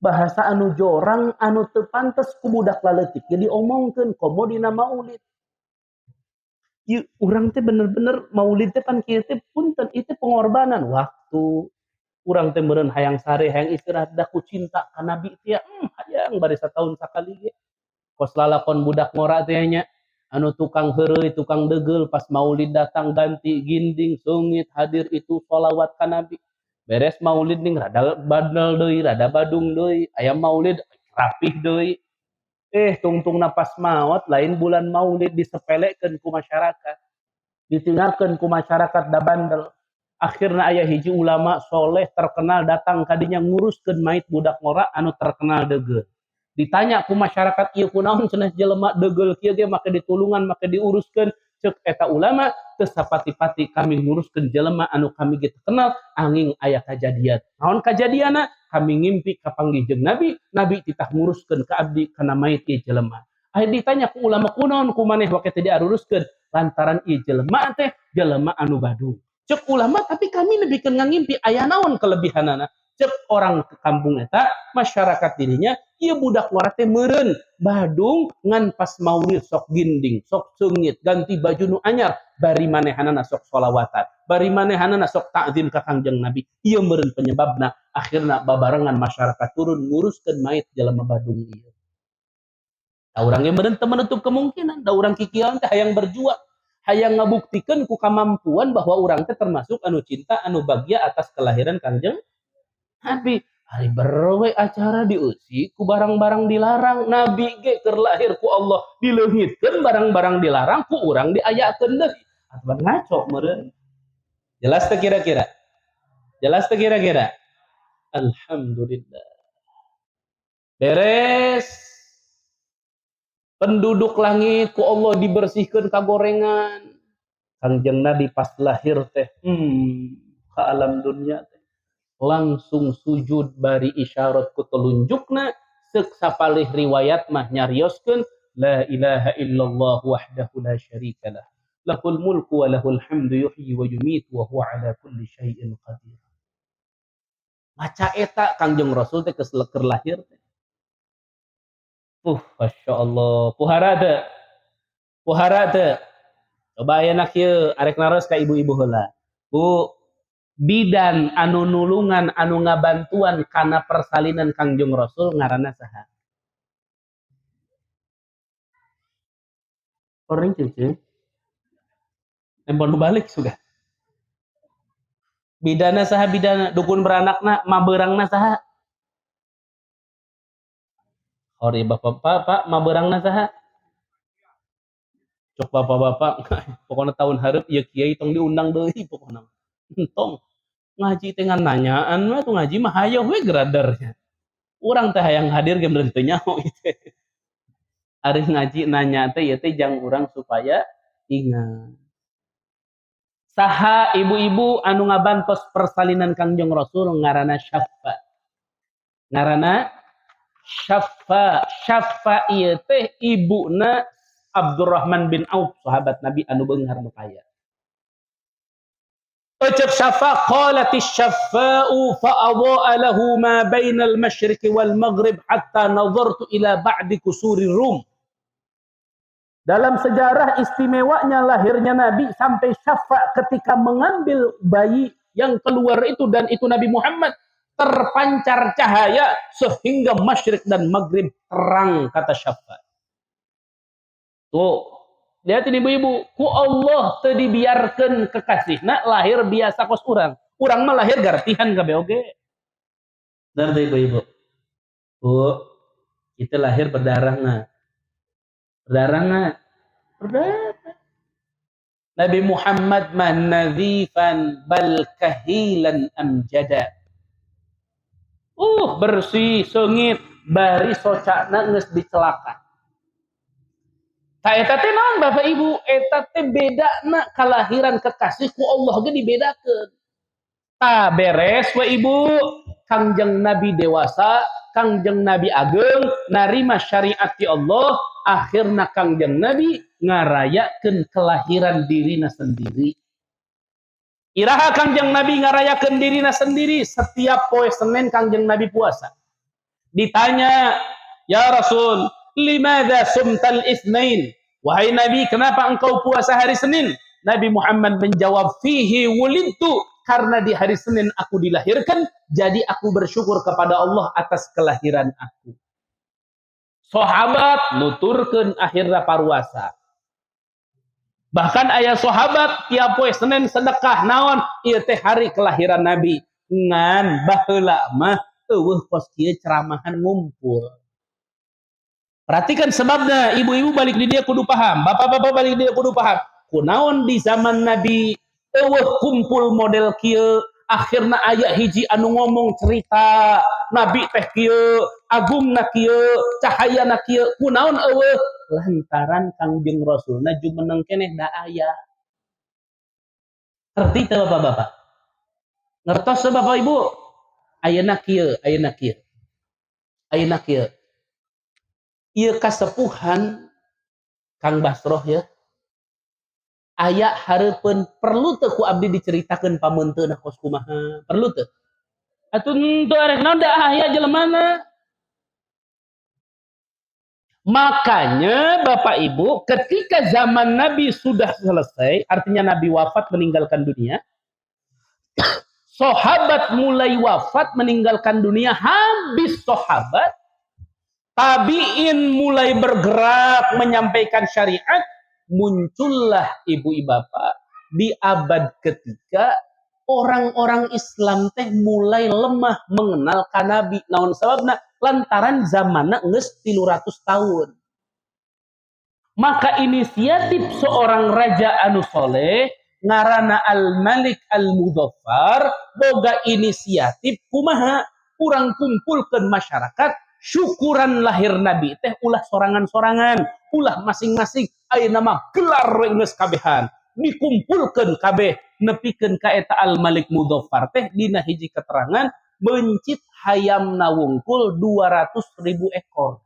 Bahasa anu jorang anu teu pantes ku budak laleutik jadi omongkeun komo dina maulid. Ieu urang teh bener-bener maulid teh pan kieu teh punten ieu teh pengorbanan waktu. Urang teh meureun hayang sare, hayang istirahat da ku cinta ka Nabi teh hayang bari sataun sakali ge. Kos lalakon budak ngora teh nya anu tukang heureuy, tukang degeul pas maulid datang ganti ginding, seungit hadir itu sholawat ka Nabi. Beres maulid ning rada bandel deui, rada badung deui, aya maulid rapih deui. Tungtungna pas maot lain bulan maulid disepelekeun ku masyarakat. Ditinggalkeun ku masyarakat da bandel. Akhirna aya hiji ulama soleh terkenal datang kadinya nguruskeun mait budak ngora anu terkenal degeul. Ditanya ku masyarakat ieu kunaon cenah jelema degeul kieu ge make ditulungan make diuruskeun. Ceuk eta ulama teu sapati-pati kami nguruskeun jelema anu kami ge kenal angin aya kajadian. Naon kajadianna? Kami ngimpi kapanggih jeung Nabi, Nabi titah nguruskeun ka abdi kana mait ieu jelema. Aya ditanya ku ulama kunaon ku maneh wake teh diaruruskeun lantaran ieu jelema teh jelema anu badung. Ceuk ulama tapi kami nebikeun ngangimpi aya naon kelebihanana? Ceuk orang ke kampung eta masyarakat dirinya ieu budak luar teh meureun badung ngan pas maulid sok ginding sok seungit ganti baju nu anyar bari manehanana sok sholawatan bari manehanana sok takzim ka Kangjeng Nabi ieu meureun penyebabna akhirna babarengan masyarakat turun nguruskeun mait jelema badung ieu. Da urang ge meureun teu menutup kemungkinan da urang kikieuan teh hayang berjuang hayang ngabuktikeun ku kamampuan bahwa urang teh termasuk anu cinta anu bahagia atas kelahiran Kangjeng Nabi. Hari berwe acara dieusi ku barang-barang dilarang. Nabi ge keur lahir ku Allah dileungitkeun barang-barang dilarang ku urang diayakeun deui. Atuh ngaco meureun. Jelas teu kira-kira? Jelas teu kira-kira? Alhamdulillah. Beres. Penduduk langit ku Allah dibersihkeun kagorengan. Kangjeng Nabi pas lahir teh ka alam dunia teh langsung sujud bari isyarat ku telunjukna Seuk sapalih riwayat mah nyarioskeun la ilaha illallah wahdahu la syarikalah. Lahul mulku wa lahul hamdu yuhyi wa yumiitu wa huwa ala kulli syai'in qadir. Maca eta Kangjeng Rasul teh geus keur lahir teh. Masya Allah. Puhara teu. Coba ayeuna kieu arek naros ka ibu-ibu heula. Bu, bidan anu nulungan anu ngabantuan kana persalinan Kangjeng Rasul ngaranna saha? Orang cucu. Empon balik sudah. Bidana saha bidana? Dukun beranakna, mabeurangna saha? Ori bapak-bapak, mabeurangna saha? Cok bapak-bapak, pokoknya tahun hareup ieu kiai tong diundang deui pokona. Entong ngaji teh ngan nanyaan mah tuh ngaji mah hayo we gradernya. Urang teh hayang hadir ge meureun teu nyaho gitu. Ari ngaji nanya teh ieu teh jang urang supaya ingat. Saha ibu-ibu anu ngabantos persalinan Kangjeng Rasul ngaranna Syaffa. Ngaranna Syaffa. Syaffa ieu teh ibuna Abdurrahman bin Auf, sahabat Nabi anu beunghar nu kaya. Ucap Syaffa, qalatis Syaffa'u fa adha'a lahu ma bainal masyriqi wal maghrib hatta nazartu ila ba'di kusuri Rum. Dalam sejarah istimewanya lahirnya Nabi sampai Syaffa ketika mengambil bayi yang keluar itu dan itu Nabi Muhammad, terpancar cahaya sehingga masyrik dan maghrib terang, kata Syaffa. Tuh, lihatin ibu-ibu, ku Allah teu dibiarkeun kekasihna lahir biasa kos urang. Urang mah lahir gartihan kabeh oge. Benar tuh ibu-ibu. Bu, kita lahir berdarahna. Berdarahna. Berdarah. Nabi Muhammad mah nazifan bal kahilan amjada. Bersih, sengit, bari socana geus dicelakan. Ta eta teh naon Bapak Ibu? Eta teh bedana kalahiran kekasih ku Allah ge dibedakeun. Ta beres we Ibu, Kangjeng Nabi dewasa, Kangjeng Nabi ageng, narima syariat ti Allah, akhirna Kangjeng Nabi ngarayakeun kelahiran dirina sendiri. Iraha Kangjeng Nabi ngarayakeun dirina sendiri, setiap poe Senin Kangjeng Nabi puasa. Ditanya, "Ya Rasul, limadza sumtal itsnain?" Wahai Nabi, kenapa engkau puasa hari Senin? Nabi Muhammad menjawab, "Fihi wulidtu." Karena di hari Senin aku dilahirkan, jadi aku bersyukur kepada Allah atas kelahiran aku. Sahabat nuturkeun akhirna paruasa. Bahkan aya sahabat tiap poe Senin sedekah naon? Ieu teh hari kelahiran Nabi. Ngan baheula mah eueuh kos kieu ceramahan ngumpul. Perhatikan sebabnya, ibu-ibu balik di dia kudu paham, bapak-bapak balik di dia kudu paham. Kunaon di zaman Nabi eueuh kumpul model kieu, akhirna aya hiji anu ngomong cerita Nabi teh kieu, agungna kieu, cahayana kieu. Kunaon eueuh? Lantaran Kangjeng Rasulna jumeneng keneh da aya. Ngerti teu bapak-bapak? Ngertos teu Bapak Ibu? Ayeuna kieu, ayeuna kieu. Ayeuna kieu. Ieu kasepuhan Kang Basroh ya. Aya hareupeun perlu teu ku abdi diceritakeun pamunteuna kos kumaha? Perlu teu? Atuh teu arek naon da aya jelemana. Makanya Bapak Ibu, ketika zaman Nabi sudah selesai, artinya Nabi wafat meninggalkan dunia, sahabat mulai wafat meninggalkan dunia, habis sahabat, tabi'in mulai bergerak menyampaikan syariat, muncullah ibu-ibu bapak di abad ketiga orang-orang Islam teh mulai lemah mengenal ka Nabi. Naon sababna? Lantaran zamanna geus 300 tahun. Maka inisiatif seorang raja anu soleh ngaranna Al-Malik Al-Muzaffar boga inisiatif kumaha urang kumpulkeun masyarakat syukuran lahir Nabi teh ulah sorangan-sorangan, ulah masing-masing ayeuna mah gelar we geus kabehan dikumpulkeun kabeh nepikeun ka eta Al-Malik Muzaffar teh dina hiji keterangan mencit hayam nawungkul 200.000 ekor.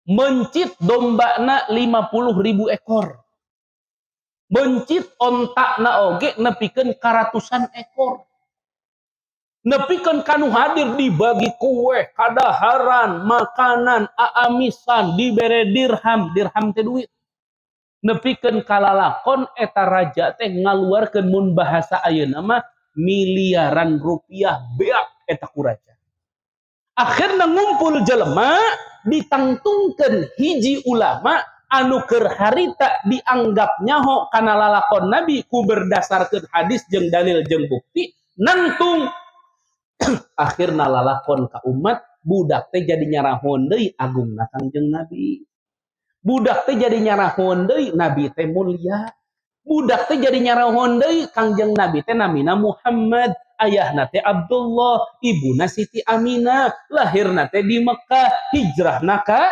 Mencit dombana 50.000 ekor. Mencit ontakna oge nepikeun karatusan ekor. Nepikeun kanu hadir dibagi kue, kadaharan, makanan, aamisan, dibere dirham teh duit. Nepikeun kalalakon eta raja teh ngaluarkeun mun bahasa ayeuna mah miliaran rupiah beak eta ku raja. Akhirna ngumpul jelema ditangtungkeun hiji ulama anu keur harita dianggap nyaho kana lalakon Nabi ku berdasarkeun hadis jeung dalil jeung bukti nantung akhirna lalakon ka umat budak teh jadi nyarahon deui agungna Kangjeng Nabi. Budak teh jadi nyarahon deui Nabi teh mulia. Budak teh jadi nyarahon deui Kangjeng Nabi teh namina Muhammad. Ayahna teh Abdullah, ibuna Siti Aminah, lahirna teh di Mekah, hijrahna ka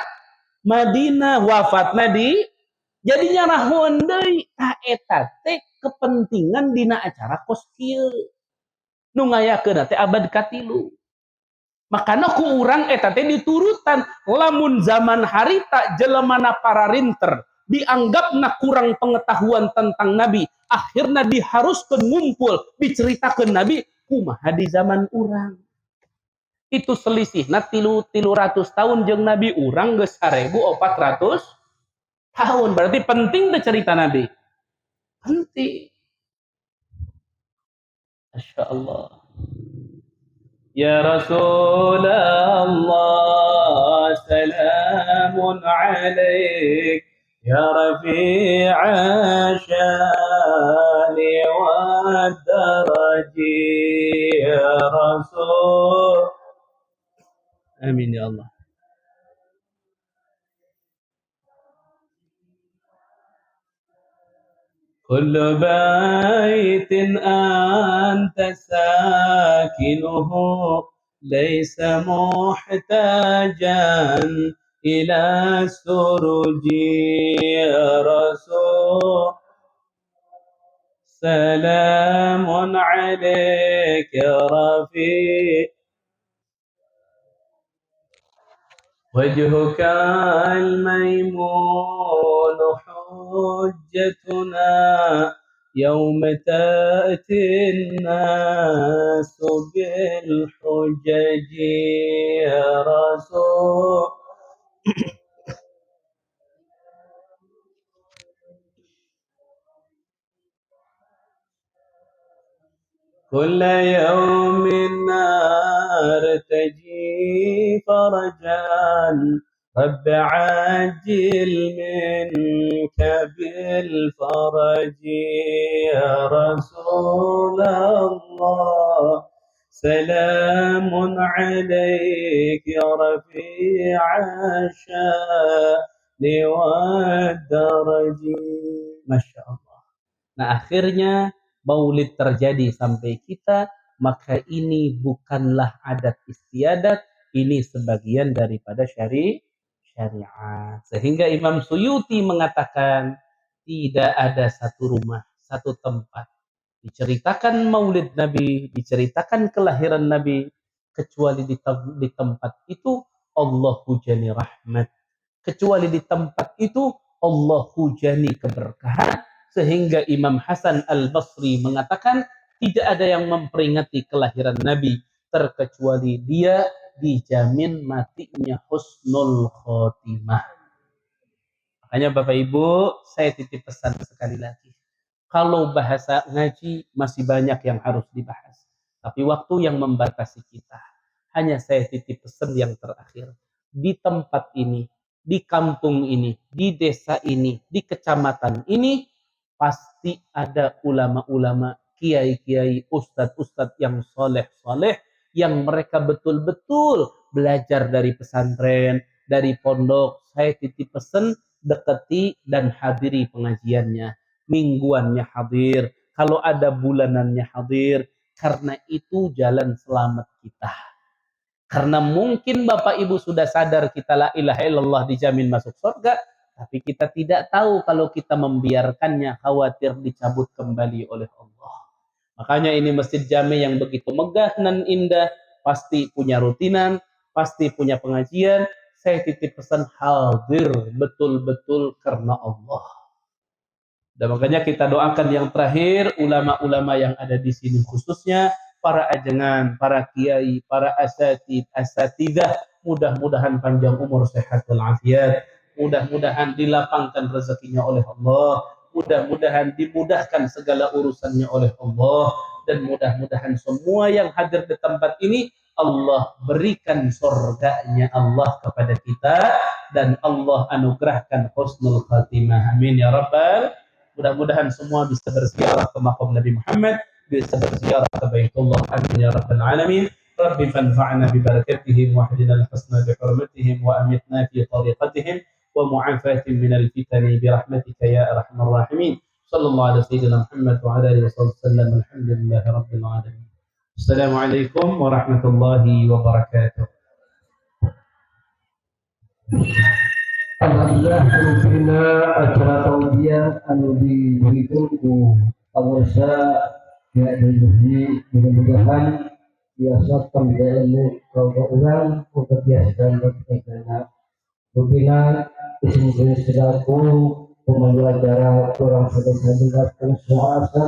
Madinah, wafatna di jadi nyarahon deui ka eta teh kepentingan dina acara kos kieu. Nu ngayakeun teh abad katilu. Makana ku urang eta teh diturutan lamun zaman harita jelemana para rinter dianggapna kurang pengetahuan tentang Nabi, akhirna diharuskeun ngumpul diceritakeun Nabi kumaha di zaman urang. Itu selisihna 300 tahun jeung Nabi, urang geus 1400 tahun. Berarti penting teh cerita Nabi. Penting. Masya Allah. Ya Rasulullah, salamun alaik. Ya Rafi'a syani wa daraji. Ya Rasul. Amin ya Allah. Kullu baitin anta sakinuhu laysa muhtajan ila suruji. Ya Rasul, salamun alaik ya Rafi. وجهك الميمون حجتنا يوم تأتي الناس بالحجج. يا رسول كل يوم نرتجي فرجا رب عاجل منك بالفرج. يا رسول الله سلام عليك يا رفيع الشان والدرج. Masya Allah. Nah akhirnya Maulid terjadi sampai kita, maka ini bukanlah adat istiadat, ini sebagian daripada syariat. Sehingga Imam Suyuti mengatakan tidak ada satu rumah, satu tempat diceritakan Maulid Nabi, diceritakan kelahiran Nabi, kecuali di tempat itu Allah hujani rahmat, kecuali di tempat itu Allah hujani keberkahan. Sehingga Imam Hasan Al-Basri mengatakan tidak ada yang memperingati kelahiran Nabi terkecuali dia dijamin matinya husnul khotimah. Makanya Bapak Ibu, saya titip pesan sekali lagi. Kalau bahasa ngaji masih banyak yang harus dibahas. Tapi waktu yang membatasi kita. Hanya saya titip pesan yang terakhir. Di tempat ini, di kampung ini, di desa ini, di kecamatan ini, pasti ada ulama-ulama, kiai-kiai, ustadz-ustadz yang soleh-soleh, yang mereka betul-betul belajar dari pesantren, dari pondok. Saya titip pesan, dekati dan hadiri pengajiannya. Mingguannya hadir, kalau ada bulanannya hadir, karena itu jalan selamat kita. Karena mungkin Bapak Ibu sudah sadar kita la ilaha illallah dijamin masuk surga, tapi kita tidak tahu kalau kita membiarkannya khawatir dicabut kembali oleh Allah. Makanya ini Masjid Jami yang begitu megah dan indah, pasti punya rutinan, pasti punya pengajian. Saya titip pesan hadir betul-betul karena Allah. Dan makanya kita doakan yang terakhir, ulama-ulama yang ada di sini khususnya, para ajengan, para kiai, para asatidah, mudah-mudahan panjang umur, sehat walafiat, mudah-mudahan dilapangkan rezekinya oleh Allah, mudah-mudahan dimudahkan segala urusannya oleh Allah, dan mudah-mudahan semua yang hadir di tempat ini Allah berikan surganya Allah kepada kita, dan Allah anugerahkan husnul khatimah. Amin ya rabbal. Mudah-mudahan semua bisa berziarah ke makam Nabi Muhammad, bisa berziarah ke Baitullah. Amin ya rabbal alamin. Rabbi fanfa'na bi barakatihim wa hdina al-husna bi hurmatihim wa amitna fi tariqatihim wa mu'afatin min al-fitani bi rahmatika ya arhamar rahimin. Sallallahu alaihi sayyidina Muhammad wa ala alihi wasallam. Alhamdulillahi rabbil alamin. Assalamualaikum warahmatullahi wabarakatuh. Alhamdulillah rupina acara tausiah anu diberikan ku penguasa ya dari mudah-mudahan biasa ilmu kalau orang kebiasaan berkaitan rupina isim jenis sedaku pembelajaran orang sedang mendengarkan semua asal